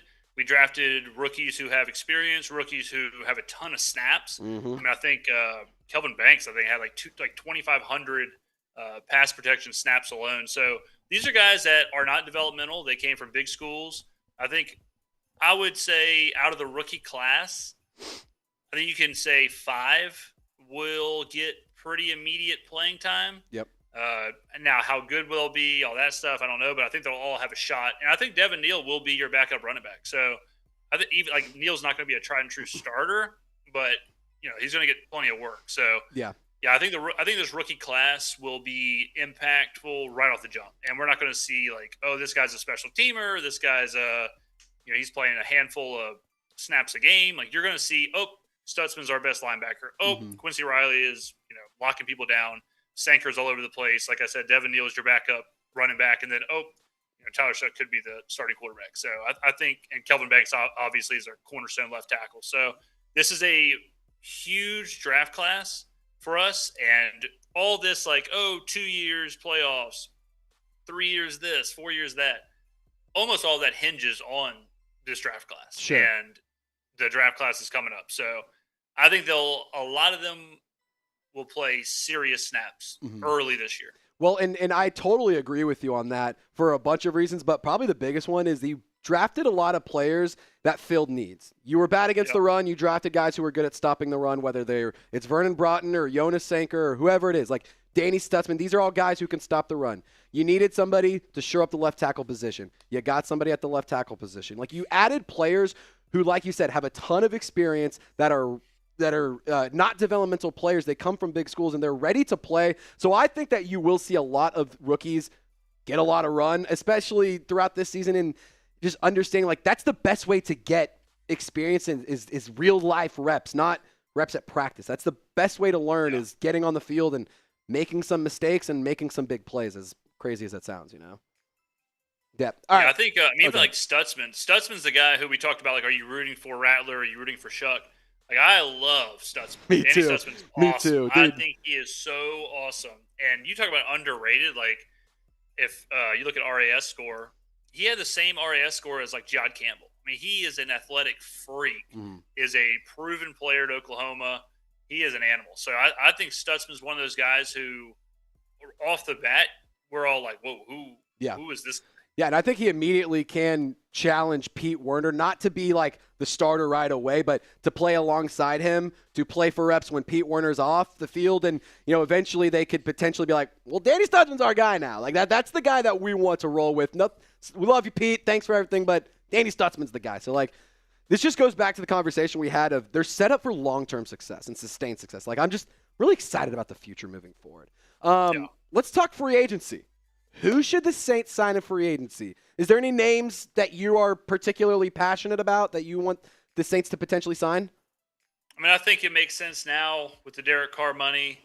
rookies who have experience, rookies who have a ton of snaps. Mm-hmm. I mean, I think Kelvin Banks, I think, had like 2,500 pass protection snaps alone. So these are guys that are not developmental. They came from big schools. I would say out of the rookie class, I think you can say 5 will get pretty immediate playing time. Yep. Now, how good will they be, all that stuff, I don't know, but I think they'll all have a shot. And I think Devin Neal will be your backup running back. So I think even like Neal's not going to be a tried and true starter, but he's going to get plenty of work. So yeah, I think this rookie class will be impactful right off the jump, and we're not going to see like, oh, this guy's a special teamer, this guy's he's playing a handful of snaps a game. Like you're going to see, oh, Stutsman's our best linebacker. Oh, Quincy Riley is locking people down. Sanker's all over the place. Like I said, Devin Neal is your backup running back. And then, Tyler Shough could be the starting quarterback. So I think, and Kelvin Banks obviously is our cornerstone left tackle. So this is a huge draft class for us. And all this 2 years playoffs, 3 years this, 4 years that, almost all that hinges on this draft class. Sure. And the draft class is coming up. So I think a lot of them will play serious snaps early this year. Well, and I totally agree with you on that for a bunch of reasons, but probably the biggest one is you drafted a lot of players that filled needs. You were bad against the run. You drafted guys who were good at stopping the run, whether it's Vernon Broughton or Jonas Sanker or whoever it is, like Danny Stutsman. These are all guys who can stop the run. You needed somebody to shore up the left tackle position. You got somebody at the left tackle position. Like you added players who, like you said, have a ton of experience that are not developmental players. They come from big schools and they're ready to play. So I think that you will see a lot of rookies get a lot of run, especially throughout this season, and just understanding like that's the best way to get experience and is real life reps, not reps at practice. That's the best way to learn is getting on the field and making some mistakes and making some big plays, as crazy as that sounds, Yeah. All right. I think even like Stutsman. Stutsman's the guy who we talked about. Like, are you rooting for Rattler? Are you rooting for Shough? Like, I love Stutsman. Me too. Stutsman's awesome. Me too, dude. I think he is so awesome. And you talk about underrated. Like, if you look at RAS score, he had the same RAS score as like Jod Campbell. I mean, he is an athletic freak. Is a proven player at Oklahoma. He is an animal. So I think Stutsman's one of those guys who, off the bat, we're all like, whoa, who is this guy? Yeah, and I think he immediately can challenge Pete Werner, not to be like the starter right away, but to play alongside him, to play for reps when Pete Werner's off the field. And, eventually they could potentially be like, well, Danny Stutsman's our guy now. Like that's the guy that we want to roll with. We love you, Pete. Thanks for everything, but Danny Stutsman's the guy. So, this just goes back to the conversation we had of they're set up for long-term success and sustained success. I'm just really excited about the future moving forward. Let's talk free agency. Who should the Saints sign in free agency? Is there any names that you are particularly passionate about that you want the Saints to potentially sign? I mean, I think it makes sense now with the Derek Carr money.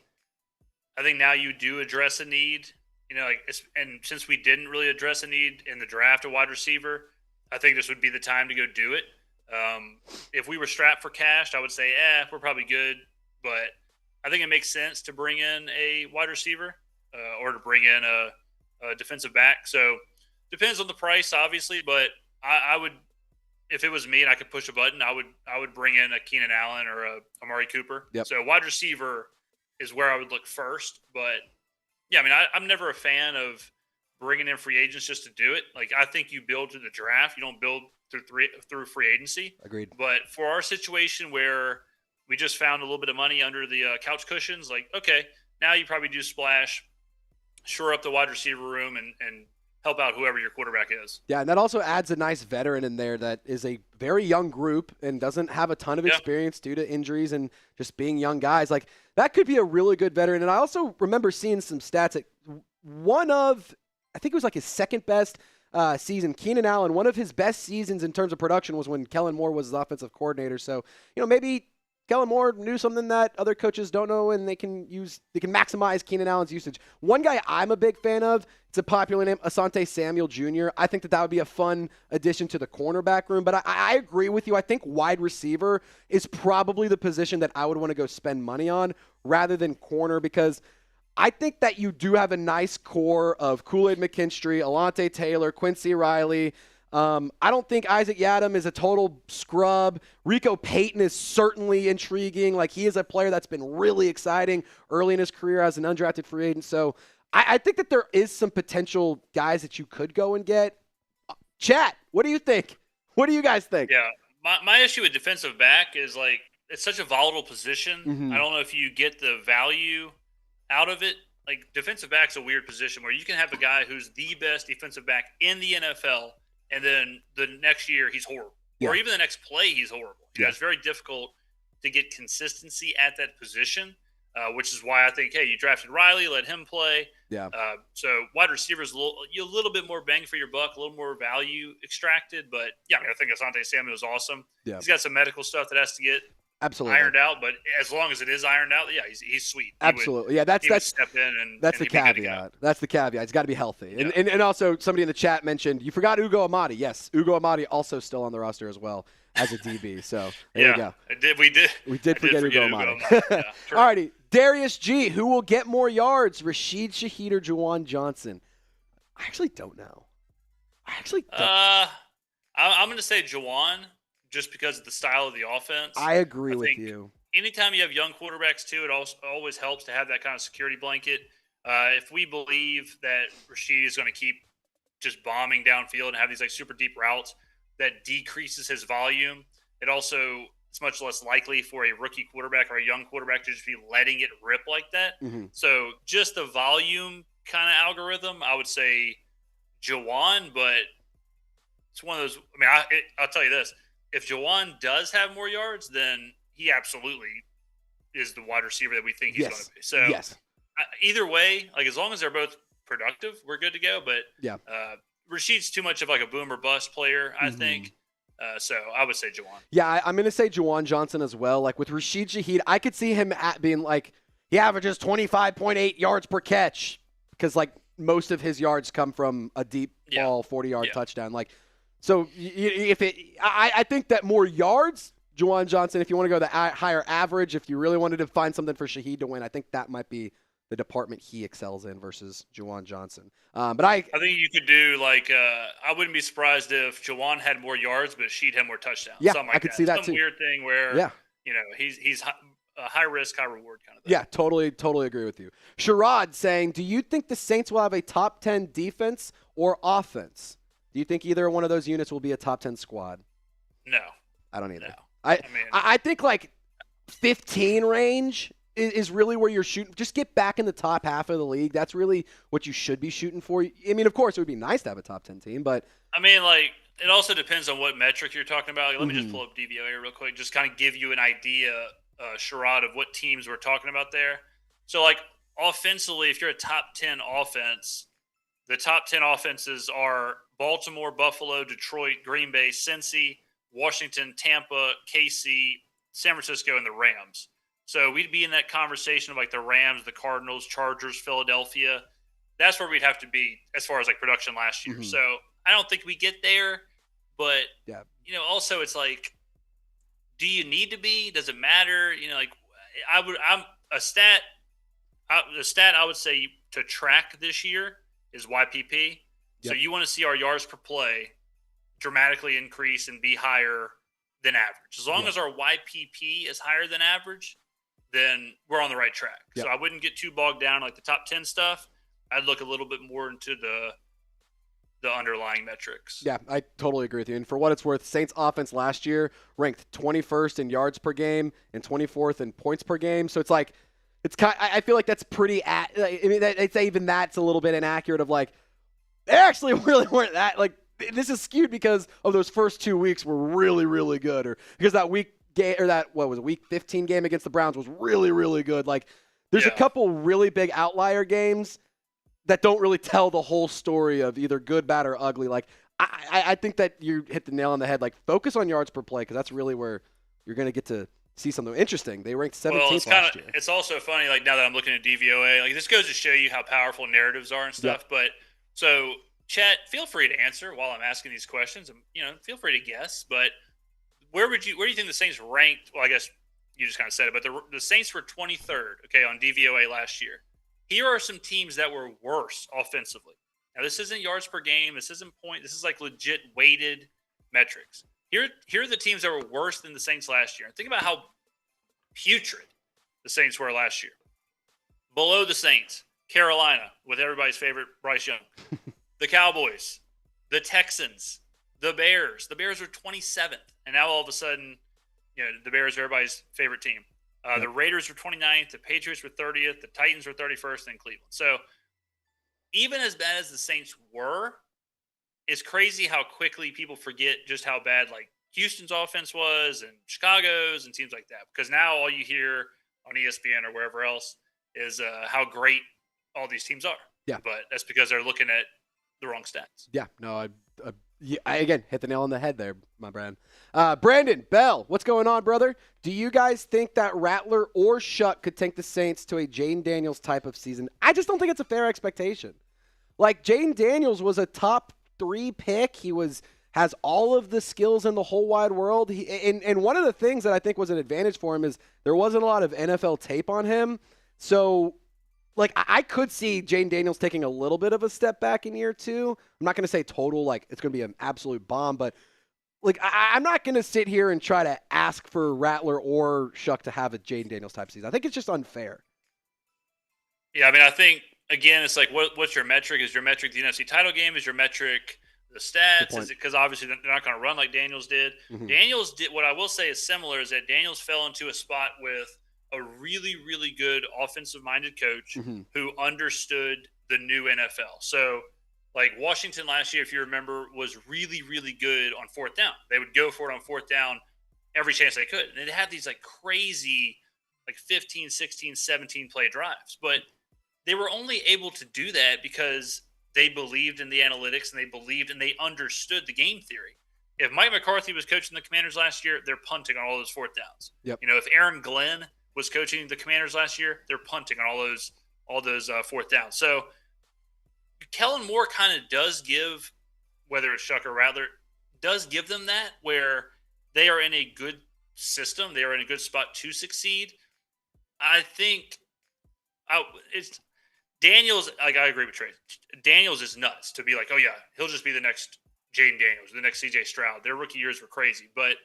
I think now you do address a need and since we didn't really address a need in the draft a wide receiver, I think this would be the time to go do it. If we were strapped for cash, I would say, we're probably good. But I think it makes sense to bring in a wide receiver or to bring in a defensive back. So depends on the price, obviously. But I would, if it was me and I could push a button, I would bring in a Keenan Allen or a Amari Cooper. Yep. So wide receiver is where I would look first. But yeah, I'm never a fan of bringing in free agents just to do it. Like, I think you build through the draft. You don't build through free agency. Agreed. But for our situation where we just found a little bit of money under the couch cushions, like, okay, now you probably do splash, shore up the wide receiver room, and help out whoever your quarterback is. Yeah, and that also adds a nice veteran in there that is a very young group and doesn't have a ton of experience due to injuries and just being young guys. Like, that could be a really good veteran. And I also remember seeing some stats at I think it was like his second best season. Keenan Allen, one of his best seasons in terms of production was when Kellen Moore was his offensive coordinator. So, maybe Kellen Moore knew something that other coaches don't know, and they can maximize Keenan Allen's usage. One guy I'm a big fan of, it's a popular name, Asante Samuel Jr. I think that would be a fun addition to the cornerback room. But I agree with you. I think wide receiver is probably the position that I would want to go spend money on rather than corner, because I think that you do have a nice core of Kool-Aid McKinstry, Alante Taylor, Quincy Riley. I don't think Isaac Yadam is a total scrub. Rico Payton is certainly intriguing. Like, he is a player that's been really exciting early in his career as an undrafted free agent. So I think that there is some potential guys that you could go and get. Chat, what do you think? What do you guys think? Yeah, my issue with defensive back is, like, it's such a volatile position. Mm-hmm. I don't know if you get the value out of it. Like, defensive back's a weird position where you can have a guy who's the best defensive back in the NFL, and then the next year he's horrible. Yeah. Or even the next play he's horrible. Yeah. It's very difficult to get consistency at that position, which is why I think, hey, you drafted Riley, let him play. Yeah. So wide receivers, a little bit more bang for your buck, a little more value extracted. But, yeah, I think Asante Samuel is awesome. Yeah. He's got some medical stuff that has to get ironed out, but as long as it is ironed out, yeah, he's sweet. Absolutely. That's step in and that's the caveat. That's the caveat. He's got to be healthy. Yeah. And also somebody in the chat mentioned you forgot Ugo Amadi. Yes, Ugo Amadi also still on the roster as well as a DB. So there you go. We did forget Ugo Amadi. Yeah, all righty. Darius G, who will get more yards, Rashid Shaheed or Juwan Johnson? I actually don't know. I'm going to say Juwan, just because of the style of the offense. I agree with you. Anytime you have young quarterbacks, too, it also always helps to have that kind of security blanket. If we believe that Rashid is going to keep just bombing downfield and have these, like, super deep routes, that decreases his volume. It's much less likely for a rookie quarterback or a young quarterback to just be letting it rip like that. Mm-hmm. So just the volume kind of algorithm, I would say Juwan, but it's one of those. I mean, I'll tell you this. If Juwan does have more yards, then he absolutely is the wide receiver that we think he's going to be. So either way, like, as long as they're both productive, we're good to go. But Rashid's too much of, like, a boom or bust player, I think. So I would say Juwan. Yeah, I'm going to say Juwan Johnson as well. Like, with Rashid Shaheed, I could see him being like, he averages 25.8 yards per catch because, like, most of his yards come from a deep ball, 40-yard touchdown. Like, so I think that more yards, Juwan Johnson, if you want to go the higher average, if you really wanted to find something for Shaheed to win, I think that might be the department he excels in versus Juwan Johnson. But I think you could do, like, I wouldn't be surprised if Juwan had more yards, but Shaheed had more touchdowns. Yeah, something like I could see that Some too. weird thing where, he's high risk, high reward kind of thing. Yeah, totally agree with you. Sherrod saying, do you think the Saints will have a top 10 defense or offense? Do you think either one of those units will be a top 10 squad? No. I don't either. No. I think, like, 15 range is really where you're shooting. Just get back in the top half of the league. That's really what you should be shooting for. I mean, of course, it would be nice to have a top 10 team, but I mean, like, it also depends on what metric you're talking about. Like, let me just pull up DVOA real quick, just kind of give you an idea, Sherrod, of what teams we're talking about there. So, like, offensively, if you're a top 10 offense, the top 10 offenses are Baltimore, Buffalo, Detroit, Green Bay, Cincy, Washington, Tampa, KC, San Francisco, and the Rams. So we'd be in that conversation of, like, the Rams, the Cardinals, Chargers, Philadelphia. that's where we'd have to be as far as like production last year. So I don't think we get there, but also it's like, do you need to be? Does it matter? The stat I would say to track this year is YPP. So you want to see our yards per play dramatically increase and be higher than average. As long as our YPP is higher than average, then we're on the right track. So I wouldn't get too bogged down like the top 10 stuff. I'd look a little bit more into the underlying metrics. Yeah, I totally agree with you. And for what it's worth, Saints offense last year ranked 21st in yards per game and 24th in points per game. So it's like, I feel like that's pretty, it's even that's a little bit inaccurate of like, they actually really weren't that, like, this is skewed because of those first 2 weeks were really, really good. Or because that week game, or that, what was it, week 15 game against the Browns was really, really good. Like, there's a couple really big outlier games that don't really tell the whole story of either good, bad, or ugly. Like, I think that you hit the nail on the head. Like, focus on yards per play because that's really where you're going to get to see something interesting. They ranked 17th last year. It's also funny, like, now that I'm looking at DVOA, like, this goes to show you how powerful narratives are and stuff. But so, chat, feel free to answer while I'm asking these questions. And, feel free to guess. But where do you think the Saints ranked? Well, I guess you just kind of said it, but the Saints were 23rd, on DVOA last year. Here are some teams that were worse offensively. Now, this isn't yards per game. This isn't point. This is like legit weighted metrics. Here are the teams that were worse than the Saints last year. And think about how putrid the Saints were last year. Below the Saints, Carolina, with everybody's favorite Bryce Young. The Cowboys, the Texans, the Bears. The Bears were 27th. And now all of a sudden, the Bears are everybody's favorite team. The Raiders were 29th, the Patriots were 30th, the Titans were 31st, and Cleveland. So even as bad as the Saints were, it's crazy how quickly people forget just how bad like Houston's offense was and Chicago's and teams like that. Because now all you hear on ESPN or wherever else is how great all these teams are. Yeah. But that's because they're looking at the wrong stats. Yeah. No, I again hit the nail on the head there, my friend. Brandon Bell, what's going on, brother? Do you guys think that Rattler or Shough could take the Saints to a Jayden Daniels type of season? I just don't think it's a fair expectation. Like, Jayden Daniels was a top 3 pick. He has all of the skills in the whole wide world. And one of the things that I think was an advantage for him is there wasn't a lot of NFL tape on him. So, like, I could see Jayden Daniels taking a little bit of a step back in year 2. I'm not going to say total, like, it's going to be an absolute bomb, but, like, I'm not going to sit here and try to ask for Rattler or Shough to have a Jayden Daniels type season. I think it's just unfair. Yeah, I mean, I think, again, it's like, what's your metric? Is your metric the NFC title game? Is your metric the stats? Is it because obviously they're not going to run like Daniels did? Mm-hmm. Daniels did, what I will say is similar, is that Daniels fell into a spot with a really, really good offensive-minded coach who understood the new NFL. So, like, Washington last year, if you remember, was really, really good on fourth down. They would go for it on fourth down every chance they could. And they had these, like, crazy, like, 15, 16, 17-play drives. But they were only able to do that because they believed in the analytics and they believed and they understood the game theory. If Mike McCarthy was coaching the Commanders last year, they're punting on all those fourth downs. Yep. If Aaron Glenn was coaching the Commanders last year, they're punting on all those fourth downs. So Kellen Moore kind of does give, whether it's Shough or Rattler, does give them that where they are in a good system. They are in a good spot to succeed. I think it's Daniels. Like, I agree with Trey. Daniels is nuts to be like, oh yeah, he'll just be the next Jayden Daniels, the next CJ Stroud. Their rookie years were crazy, but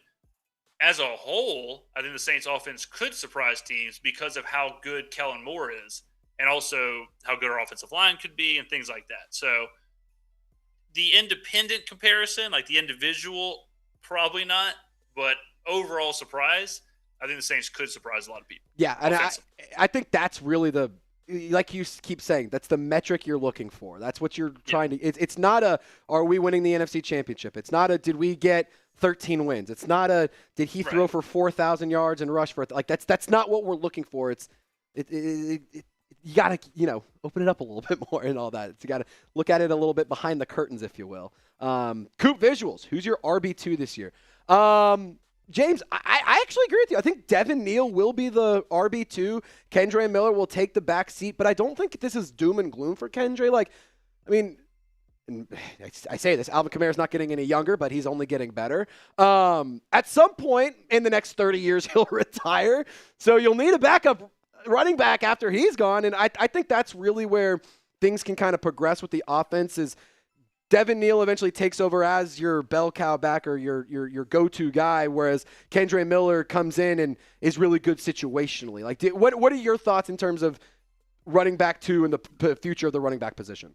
as a whole, I think the Saints offense could surprise teams because of how good Kellen Moore is and also how good our offensive line could be and things like that. So the independent comparison, like the individual, probably not, but overall surprise, I think the Saints could surprise a lot of people. Yeah, and I think that's really like you keep saying, that's the metric you're looking for. That's what you're trying to – it's not are we winning the NFC Championship? It's not did we get – 13 wins. It's not did he throw for 4,000 yards and rush for like that's not what we're looking for. You got to open it up a little bit more and all that. You got to look at it a little bit behind the curtains, if you will. Coop Visuals, who's your RB2 this year? James, I actually agree with you. I think Devin Neal will be the RB2. Kendre Miller will take the back seat, but I don't think this is doom and gloom for Kendre. Like, I mean, and I say this, Alvin Kamara's not getting any younger, but he's only getting better. At some point in the next 30 years, he'll retire. So you'll need a backup running back after he's gone. And I think that's really where things can kind of progress with the offense is Devin Neal eventually takes over as your bell cow back or your go-to guy, whereas Kendre Miller comes in and is really good situationally. Like, what are your thoughts in terms of running back 2 and the future of the running back position?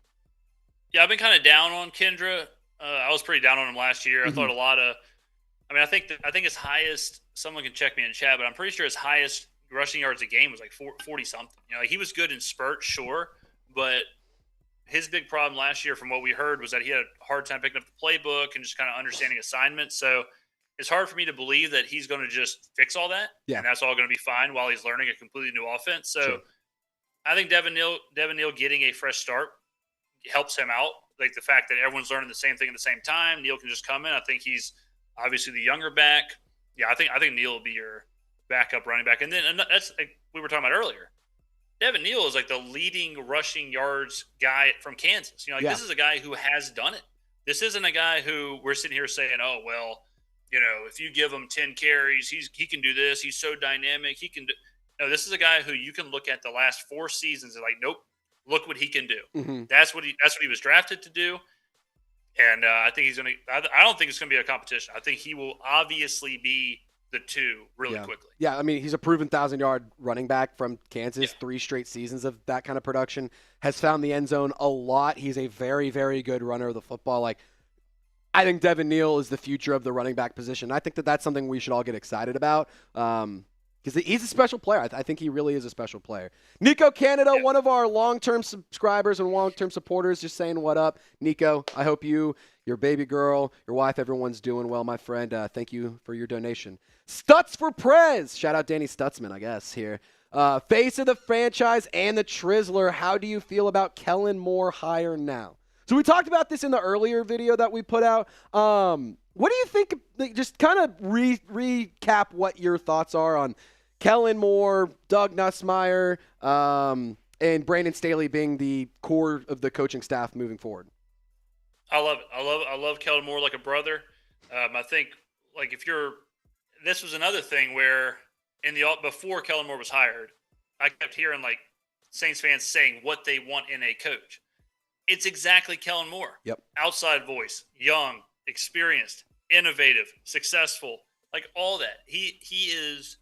Yeah, I've been kind of down on Kendra. I was pretty down on him last year. I thought a lot of – I mean, I think his highest – someone can check me in chat, but I'm pretty sure his highest rushing yards a game was like 40-something. You know, like he was good in spurts, sure, but his big problem last year from what we heard was that he had a hard time picking up the playbook and just kind of understanding assignments. So it's hard for me to believe that he's going to just fix all that, and that's all going to be fine while he's learning a completely new offense. So I think Devin Neal getting a fresh start helps him out. Like the fact that everyone's learning the same thing at the same time. Neal can just come in. I think he's obviously the younger back. Yeah, I think Neal will be your backup running back. And then that's like we were talking about earlier. Devin Neal is like the leading rushing yards guy from Kansas. You know, like this is a guy who has done it. This isn't a guy who we're sitting here saying, oh, well, you know, if you give him 10 carries, he can do this. He's so dynamic. He can do. No, this is a guy who you can look at the last 4 seasons and like, nope, look what he can do. That's what he was drafted to do. And I think he's going to. I don't think it's going to be a competition. I think he will obviously be the 2 really quickly. Yeah, I mean, he's a proven 1,000-yard running back from Kansas, 3 straight seasons of that kind of production, has found the end zone a lot. He's a very, very good runner of the football. Like, I think Devin Neal is the future of the running back position. I think that's something we should all get excited about because he's a special player. I think he really is a special player. Nico Canada, one of our long-term subscribers and long-term supporters, just saying what up. Nico, I hope you, your baby girl, your wife, everyone's doing well, my friend. Thank you for your donation. Stuts for Prez. Shout out Danny Stutsman, I guess, here. Face of the franchise and the Trizzler. How do you feel about Kellen Moore hire now? So we talked about this in the earlier video that we put out. What do you think? Just kind of recap what your thoughts are on Kellen Moore, Doug Nussmeier, and Brandon Staley being the core of the coaching staff moving forward. I love it. I love Kellen Moore like a brother. I think like this was another thing where before Kellen Moore was hired, I kept hearing like Saints fans saying what they want in a coach. It's exactly Kellen Moore. Yep. Outside voice, young, experienced, innovative, successful, like all that. He is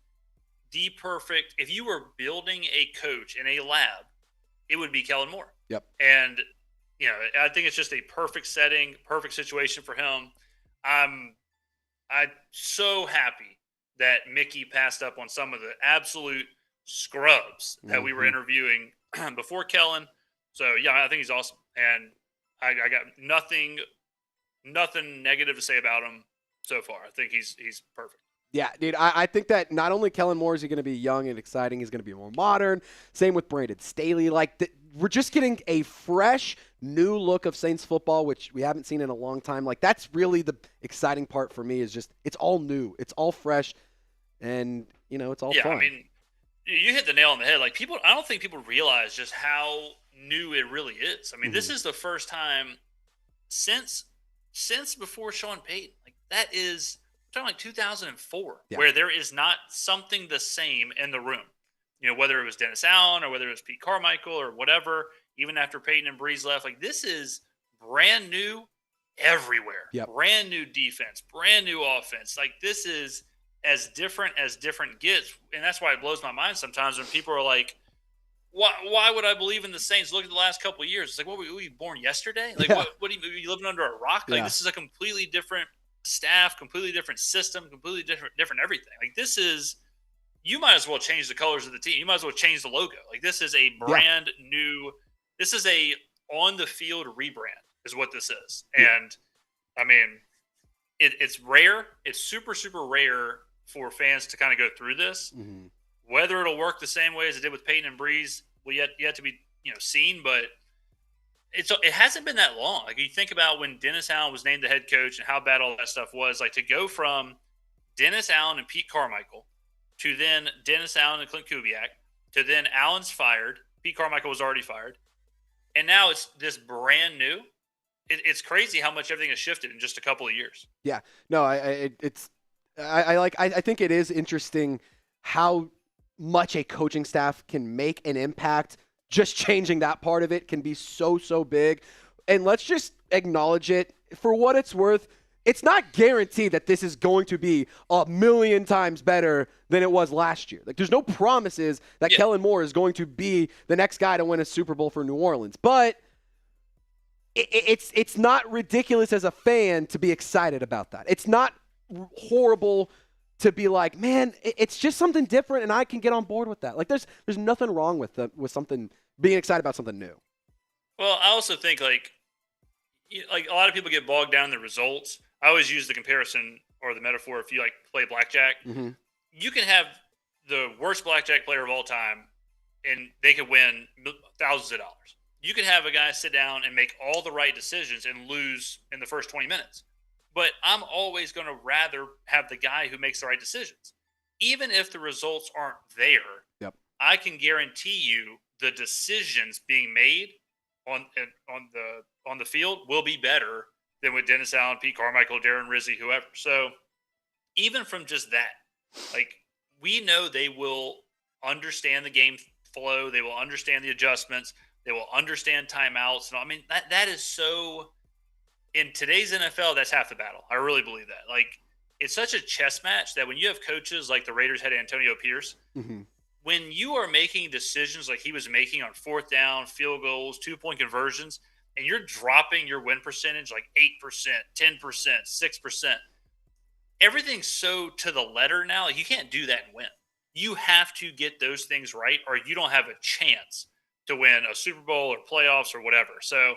the perfect. If you were building a coach in a lab, it would be Kellen Moore. Yep. And you know, I think it's just a perfect setting, perfect situation for him. I'm so happy that Mickey passed up on some of the absolute scrubs that we were interviewing before Kellen. So yeah, I think he's awesome, and I got nothing negative to say about him so far. I think he's perfect. Yeah, dude, I think that not only Kellen Moore is going to be young and exciting, he's going to be more modern. Same with Brandon Staley. Like we're just getting a fresh, new look of Saints football, which we haven't seen in a long time. Like that's really the exciting part for me is just it's all new, it's all fresh, and you know it's all fun. I mean, you hit the nail on the head. Like I don't think people realize just how new it really is. I mean, this is the first time since before Sean Payton. Like that is talking like 2004, where there is not something the same in the room. You know, whether it was Dennis Allen or whether it was Pete Carmichael or whatever, even after Peyton and Breeze left, like this is brand new everywhere. Brand new defense, brand new offense. Like this is as different gets. And that's why it blows my mind sometimes when people are like, why would I believe in the Saints? Look at the last couple of years. It's like, what were you born yesterday? Like, what are you living under a rock? Like, this is a completely different staff, completely different system, completely different everything. Like, this is, you might as well change the colors of the team. You might as well change the logo. Like, this is a brand new, this is a on-the-field rebrand is what this is. And, I mean, it's rare. It's super, super rare for fans to kind of go through this. Whether it'll work the same way as it did with Peyton and Breeze will yet to be seen, but it hasn't been that long. Like you think about when Dennis Allen was named the head coach and how bad all that stuff was. Like to go from Dennis Allen and Pete Carmichael to then Dennis Allen and Clint Kubiak to then Allen's fired. Pete Carmichael was already fired. And now it's this brand new. It's crazy how much everything has shifted in just a couple of years. Yeah, no, I think it is interesting how much a coaching staff can make an impact. Just changing that part of it can be so big. And let's just acknowledge it for what it's worth. It's not guaranteed that this is going to be 1,000,000 times better than it was last year. Like, there's no promises that Kellen Moore is going to be the next guy to win a Super Bowl for New Orleans. But it's not ridiculous as a fan to be excited about that. It's not horrible to be like, man, it's just something different, and I can get on board with that. Like, there's nothing wrong with something being excited about something new. Well, I also think like a lot of people get bogged down in the results. I always use the comparison or the metaphor. If you like play blackjack, you can have the worst blackjack player of all time, and they could win thousands of dollars. You could have a guy sit down and make all the right decisions and lose in the first 20 minutes. But I'm always going to rather have the guy who makes the right decisions. Even if the results aren't there, I can guarantee you the decisions being made on the field will be better than with Dennis Allen, Pete Carmichael, Darren Rizzi, whoever. So even from just that, like, we know they will understand the game flow. They will understand the adjustments. They will understand timeouts. And I mean, that is so – in today's NFL, that's half the battle. I really believe that. Like, it's such a chess match that when you have coaches like the Raiders had Antonio Pierce, when you are making decisions like he was making on fourth down, field goals, 2-point conversions, and you're dropping your win percentage like 8%, 10%, 6%, everything's so to the letter now. Like, you can't do that and win. You have to get those things right, or you don't have a chance to win a Super Bowl or playoffs or whatever. So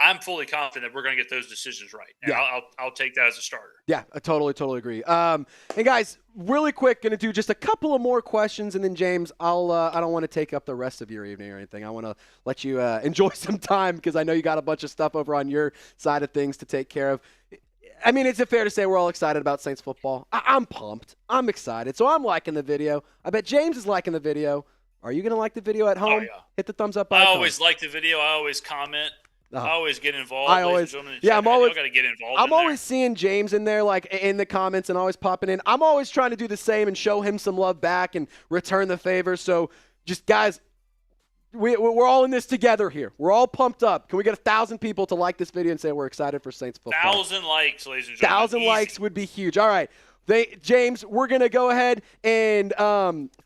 I'm fully confident that we're going to get those decisions right. And I'll take that as a starter. Yeah, I totally agree. And guys, really quick, going to do just a couple of more questions, and then James, I don't want to take up the rest of your evening or anything. I want to let you enjoy some time because I know you got a bunch of stuff over on your side of things to take care of. I mean, is it fair to say we're all excited about Saints football? I'm pumped. I'm excited. So I'm liking the video. I bet James is liking the video. Are you going to like the video at home? Oh, yeah. Hit the thumbs up icon. I always like the video. I always comment. I always get involved. I'm always got to get involved. I'm always seeing James in there, like in the comments, and always popping in. I'm always trying to do the same and show him some love back and return the favor. So, just guys, we're all in this together here. We're all pumped up. Can we get 1,000 people to like this video and say we're excited for Saints football? 1,000 likes, ladies and gentlemen. 1,000 likes would be huge. All right. James, we're going to go ahead and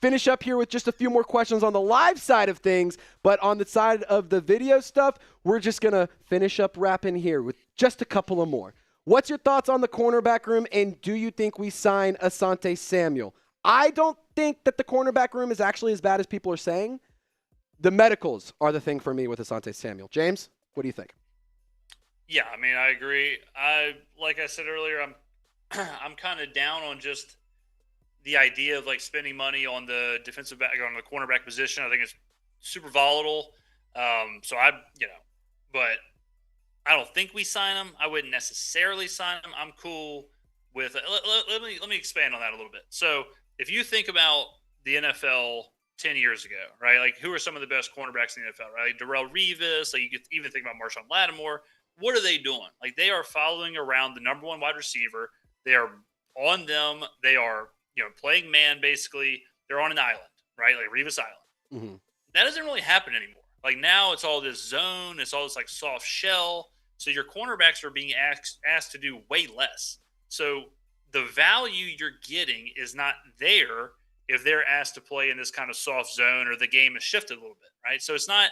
finish up here with just a few more questions on the live side of things. But on the side of the video stuff, we're just going to finish up wrapping here with just a couple of more. What's your thoughts on the cornerback room, and do you think we sign Asante Samuel? I don't think that the cornerback room is actually as bad as people are saying. The medicals are the thing for me with Asante Samuel. James, what do you think? Yeah, I mean, I agree. Like I said earlier, I'm kind of down on just the idea of like spending money on the defensive back, on the cornerback position. I think it's super volatile. But I don't think we sign him. I wouldn't necessarily sign him. I'm cool with let me expand on that a little bit. So if you think about the NFL 10 years ago, right? Like, who are some of the best cornerbacks in the NFL, right? Like Darrelle Revis, like you could even think about Marshawn Lattimore. What are they doing? Like, they are following around the number one wide receiver. They are on them. They are, playing man, basically. They're on an island, right? Like Revis Island. Mm-hmm. That doesn't really happen anymore. Like, now it's all this zone. It's all this, like, soft shell. So your cornerbacks are being asked to do way less. So the value you're getting is not there if they're asked to play in this kind of soft zone or the game has shifted a little bit, right? So it's not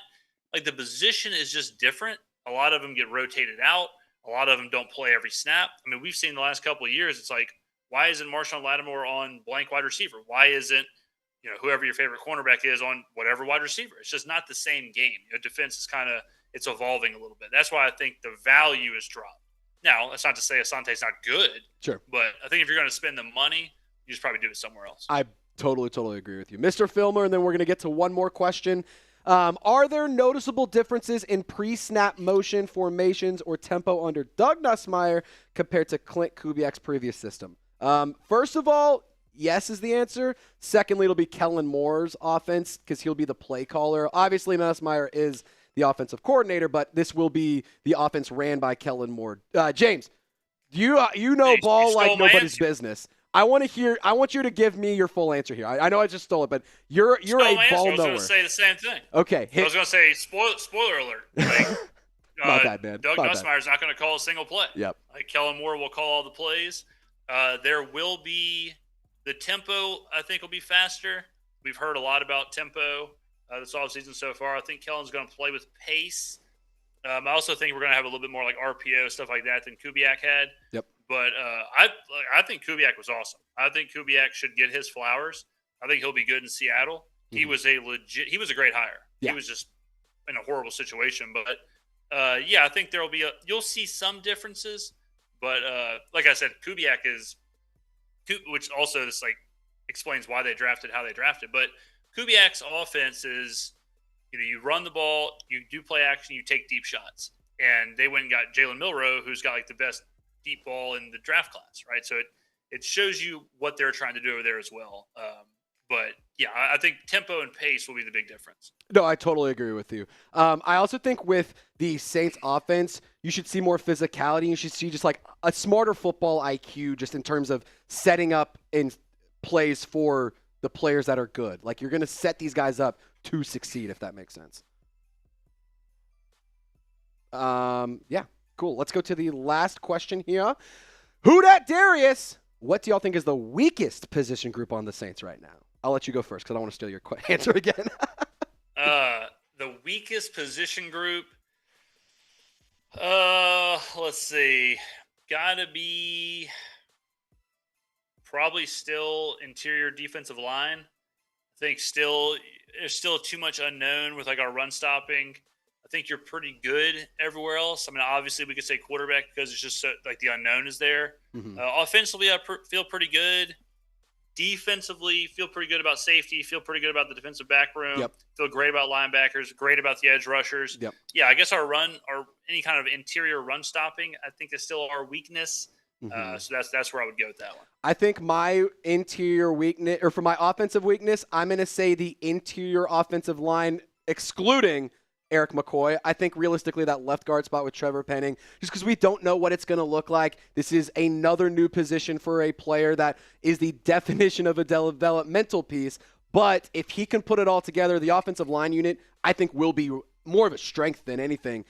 like the position is just different. A lot of them get rotated out. A lot of them don't play every snap. I mean, we've seen the last couple of years, it's like, why isn't Marshawn Lattimore on blank wide receiver? Why isn't, whoever your favorite cornerback is on whatever wide receiver? It's just not the same game. Defense is it's evolving a little bit. That's why I think the value is dropped. Now, that's not to say Asante's not good. Sure. But I think if you're going to spend the money, you just probably do it somewhere else. I totally agree with you. Mr. Filmer, and then we're going to get to one more question. Are there noticeable differences in pre-snap motion, formations, or tempo under Doug Nussmeier compared to Clint Kubiak's previous system? First of all, yes is the answer. Secondly, it'll be Kellen Moore's offense because he'll be the play caller. Obviously, Nussmeier is the offensive coordinator, but this will be the offense ran by Kellen Moore. James, you know ball like nobody's business. I want you to give me your full answer here. I know I just stole it, but you're a ball knower. I was going to say the same thing. Okay. I was going to say spoiler alert. Like, my bad, man. Doug Nussmeier's not going to call a single play. Yep. Like Kellen Moore will call all the plays. There will be the tempo. I think will be faster. We've heard a lot about tempo this offseason so far. I think Kellen's going to play with pace. I also think we're going to have a little bit more like RPO stuff like that than Kubiak had. Yep. But I think Kubiak was awesome. I think Kubiak should get his flowers. I think he'll be good in Seattle. Mm-hmm. He was a great hire. Yeah. He was just in a horrible situation. But I think you'll see some differences. But like I said, Kubiak which also this like explains why they drafted how they drafted. But Kubiak's offense is, you run the ball, you do play action, you take deep shots. And they went and got Jalen Milroe, who's got like the best deep ball in the draft class, right? So it shows you what they're trying to do over there as well. But yeah, I think tempo and pace will be the big difference. No, I totally agree with you. I also think with the Saints offense, you should see more physicality. You should see just like a smarter football IQ just in terms of setting up in plays for the players that are good. Like you're going to set these guys up to succeed, if that makes sense. Yeah, cool. Let's go to the last question here. Who dat Darius? What do y'all think is the weakest position group on the Saints right now? I'll let you go first because I don't want to steal your answer again. The weakest position group. Let's see. Gotta be probably still interior defensive line. I think there's still too much unknown with like our run stopping. I think you're pretty good everywhere else. I mean, obviously we could say quarterback because it's just so, like the unknown is there. Mm-hmm. Offensively, I feel pretty good. Defensively, feel pretty good about safety. Feel pretty good about the defensive back room. Yep. Feel great about linebackers. Great about the edge rushers. Yep. Yeah, I guess our any kind of interior run stopping, I think is still our weakness. Mm-hmm. So that's where I would go with that one. I think my interior weakness, or for my offensive weakness, I'm going to say the interior offensive line, excluding Eric McCoy. I think realistically that left guard spot with Trevor Penning, just because we don't know what it's going to look like. This is another new position for a player that is the definition of a developmental piece. But if he can put it all together, the offensive line unit, I think will be more of a strength than anything.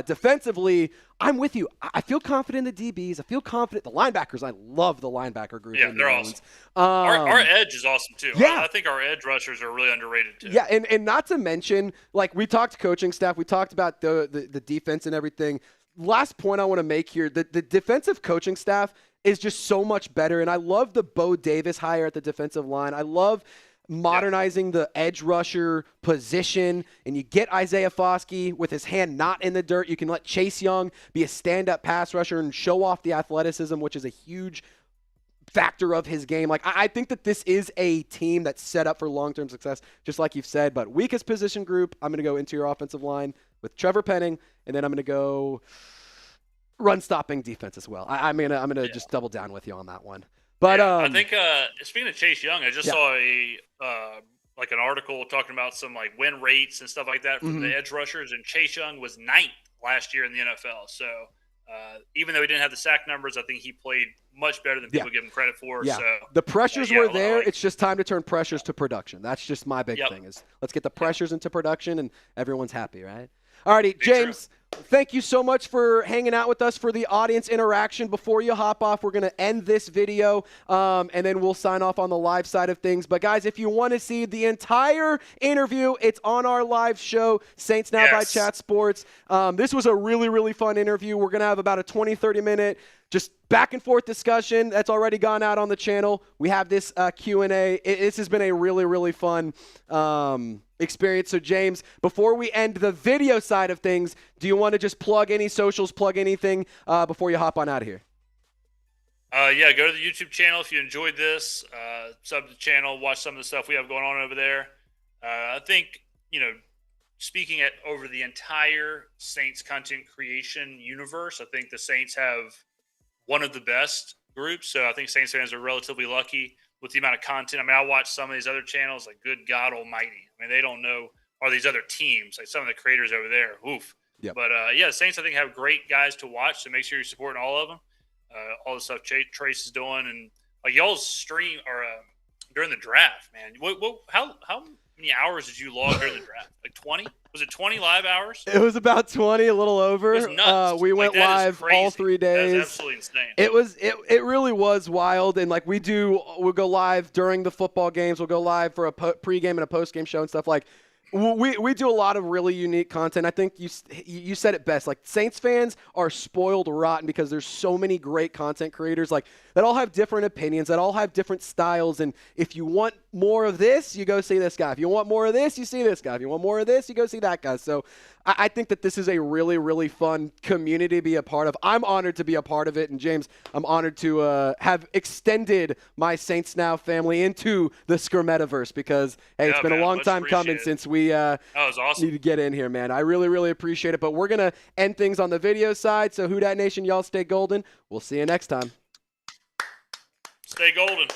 Defensively, I'm with you. I feel confident in the DBs. I feel confident. The linebackers, I love the linebacker group. Yeah, they're awesome. Our edge is awesome, too. Yeah. I think our edge rushers are really underrated, too. Yeah, and not to mention, like we talked coaching staff, we talked about the defense and everything. Last point I want to make here, the defensive coaching staff is just so much better, and I love the Bo Davis hire at the defensive line. I love modernizing the edge rusher position, and you get Isaiah Foskey with his hand not in the dirt. You can let Chase Young be a stand-up pass rusher and show off the athleticism, which is a huge factor of his game. Like, I think that this is a team that's set up for long-term success, just like you've said. But weakest position group, I'm going to go interior offensive line with Trevor Penning, and then I'm going to go run-stopping defense as well. I'm gonna just double down with you on that one. But I think speaking of Chase Young, I just saw an article talking about some like win rates and stuff like that from the edge rushers, and Chase Young was 9th last year in the NFL. So even though he didn't have the sack numbers, I think he played much better than people give him credit for. Yeah. So the pressures were there. It's just time to turn pressures to production. That's just my big thing is let's get the pressures into production and everyone's happy, right? Alrighty, James, thank you so much for hanging out with us for the audience interaction. Before you hop off, we're going to end this video, and then we'll sign off on the live side of things. But, guys, if you want to see the entire interview, it's on our live show, Saints Now by Chat Sports. This was a really, really fun interview. We're going to have about a 20, 30-minute just back-and-forth discussion that's already gone out on the channel. We have this Q&A. This has been a really, really fun experience. So, James, before we end the video side of things, do you want to just plug any socials, plug anything before you hop on out of here? Go to the YouTube channel if you enjoyed this. Sub to the channel, watch some of the stuff we have going on over there. I think, speaking over the entire Saints content creation universe, I think the Saints have one of the best groups. So I think Saints fans are relatively lucky with the amount of content. I mean, I watch some of these other channels, like good God almighty. I mean, they don't know are these other teams, like some of the creators over there. Oof. Yep. But, the Saints, I think, have great guys to watch, so make sure you're supporting all of them. All the stuff Trace is doing. And, like, y'all's stream or during the draft, man. How many hours did you log during the draft? Like 20? Was it 20 live hours? It was about 20, a little over. It was nuts. We went live all 3 days. That's absolutely insane. It really was wild. And like we'll go live during the football games. We'll go live for a pregame and a postgame show and stuff. Like we do a lot of really unique content. I think you said it best. Like Saints fans are spoiled rotten because there's so many great content creators like that all have different opinions, that all have different styles. And if you want more of this, you go see this guy. If you want more of this, you see this guy. If you want more of this, you go see that guy. So I think that this is a really, really fun community to be a part of. I'm honored to be a part of it. And James, I'm honored to have extended my Saints Now family into the Skrmetta-verse because, hey, it's been a long time coming since we that was awesome. need to get in here, man. I really, really appreciate it. But we're going to end things on the video side. So Who Dat Nation, y'all stay golden. We'll see you next time. Stay golden.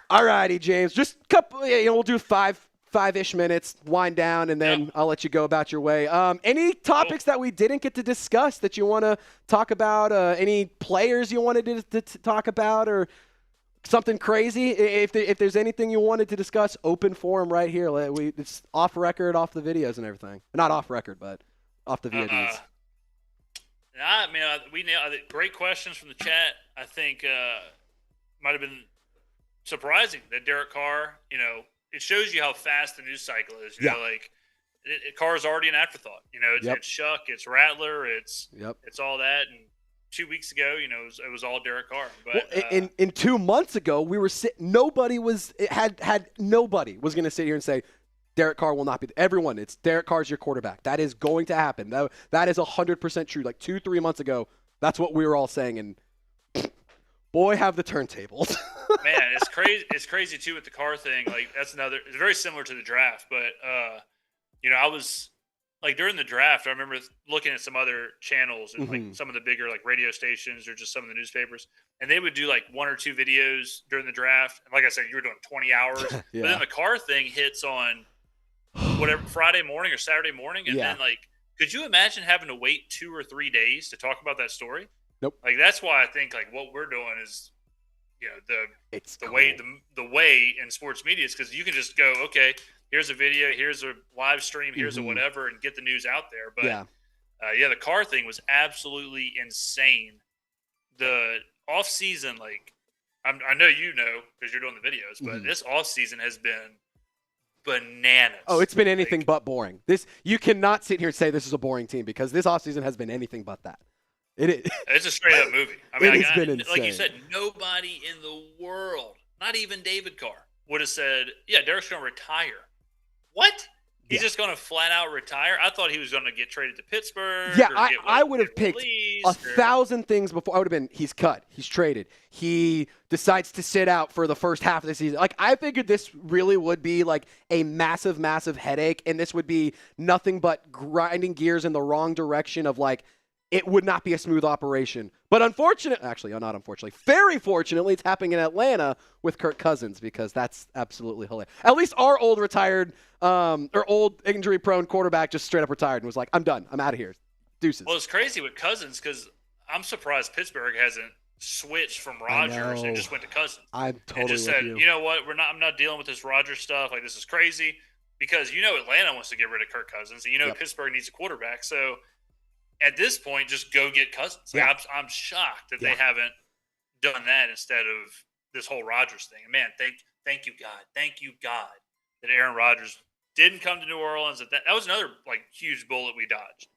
All righty, James. Just a couple, we'll do five-ish minutes, wind down, and then I'll let you go about your way. Any topics that we didn't get to discuss that you want to talk about? Any players you wanted to talk about, or something crazy? If there's anything you wanted to discuss, open forum right here. It's off record, off the videos and everything. Not off record, but off the VODs. I mean, we nailed great questions from the chat. I think might have been surprising that Derek Carr, it shows you how fast the news cycle is. You know, like Carr's already an afterthought. It's Shough, it's Rattler, it's all that. And 2 weeks ago, it was all Derek Carr. But in 2 months ago, we were nobody was going to sit here and say Derek Carr will not be. Everyone, it's Derek Carr's your quarterback. That is going to happen. That is 100% true. Like 2-3 months ago, that's what we were all saying. And boy, have the turntables. Man, it's crazy. It's crazy too with the Carr thing. Like it's very similar to the draft. But I was like during the draft, I remember looking at some other channels and like some of the bigger like radio stations or just some of the newspapers, and they would do like 1 or 2 videos during the draft. And like I said, you were doing 20 hours. But then the Carr thing hits on whatever Friday morning or Saturday morning, and then like, could you imagine having to wait 2 or 3 days to talk about that story? Nope. Like that's why I think like what we're doing is, the way in sports media is because you can just go, okay, here's a video, here's a live stream, here's a whatever, and get the news out there. But the Carr thing was absolutely insane. The off season, like I know because you're doing the videos, but this off season has been bananas. Oh, it's been anything but boring. You cannot sit here and say this is a boring team because this offseason has been anything but that. It is. It's a straight up movie. I mean, it's been insane. Like you said, nobody in the world, not even David Carr, would have said, "Yeah, Derek's going to retire." What? He's just going to flat out retire? I thought he was going to get traded to Pittsburgh. Yeah, I would have picked 1,000 things before. I would have been, he's cut, he's traded, he decides to sit out for the first half of the season. Like, I figured this really would be like a massive, massive headache, and this would be nothing but grinding gears in the wrong direction of like, it would not be a smooth operation. But not unfortunately, very fortunately, it's happening in Atlanta with Kirk Cousins because that's absolutely hilarious. At least our old retired or old injury-prone quarterback just straight up retired and was like, I'm done. I'm out of here. Deuces. Well, it's crazy with Cousins because I'm surprised Pittsburgh hasn't switched from Rodgers and just went to Cousins. I'm totally and just said, you know what, I'm not dealing with this Rodgers stuff. Like, this is crazy because Atlanta wants to get rid of Kirk Cousins and Pittsburgh needs a quarterback. So at this point, just go get Cousins. Like, I'm shocked that they haven't done that instead of this whole Rodgers thing. And man, thank you God that Aaron Rodgers didn't come to New Orleans. That was another like huge bullet we dodged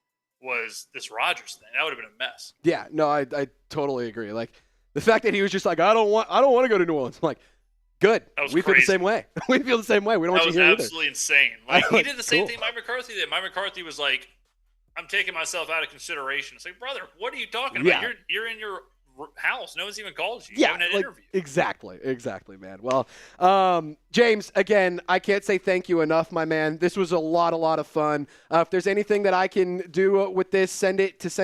was this Rodgers thing. That would have been a mess. Yeah, no, I totally agree. Like the fact that he was just like, I don't want to go to New Orleans. I'm like, good. We feel the same way. We feel the same way. We don't want you here either. That was absolutely insane. Like he did the same thing Mike McCarthy did. Mike McCarthy was like, I'm taking myself out of consideration. It's like, brother, what are you talking about? You're in your house. No one's even called you. You haven't had an interview. Exactly, man. Well, James, again, I can't say thank you enough, my man. This was a lot of fun. If there's anything that I can do with this, send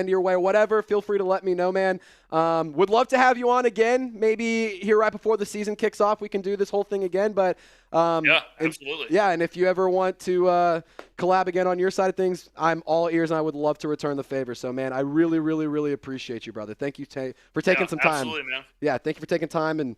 your way or whatever, feel free to let me know, man. Would love to have you on again. Maybe here right before the season kicks off, we can do this whole thing again. But yeah, absolutely. And if you ever want to collab again on your side of things, I'm all ears, and I would love to return the favor. So, man, I really, really, really appreciate you, brother. Thank you for taking some time. Absolutely, man. Yeah, thank you for taking time and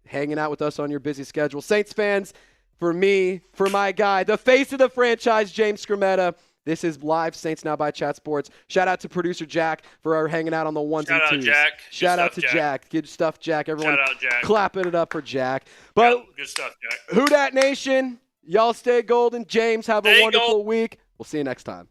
hanging out with us on your busy schedule. Saints fans, for me, for my guy, the face of the franchise, James Skrmetta. This is live Saints Now by Chat Sports. Shout out to producer Jack for our hanging out on the ones and twos. Shout out to Jack. Good stuff, Jack. Everyone Shout out, Jack. clapping it up for Jack. But good stuff, Jack. Who Dat Nation, y'all stay golden. James, have a wonderful week. We'll see you next time.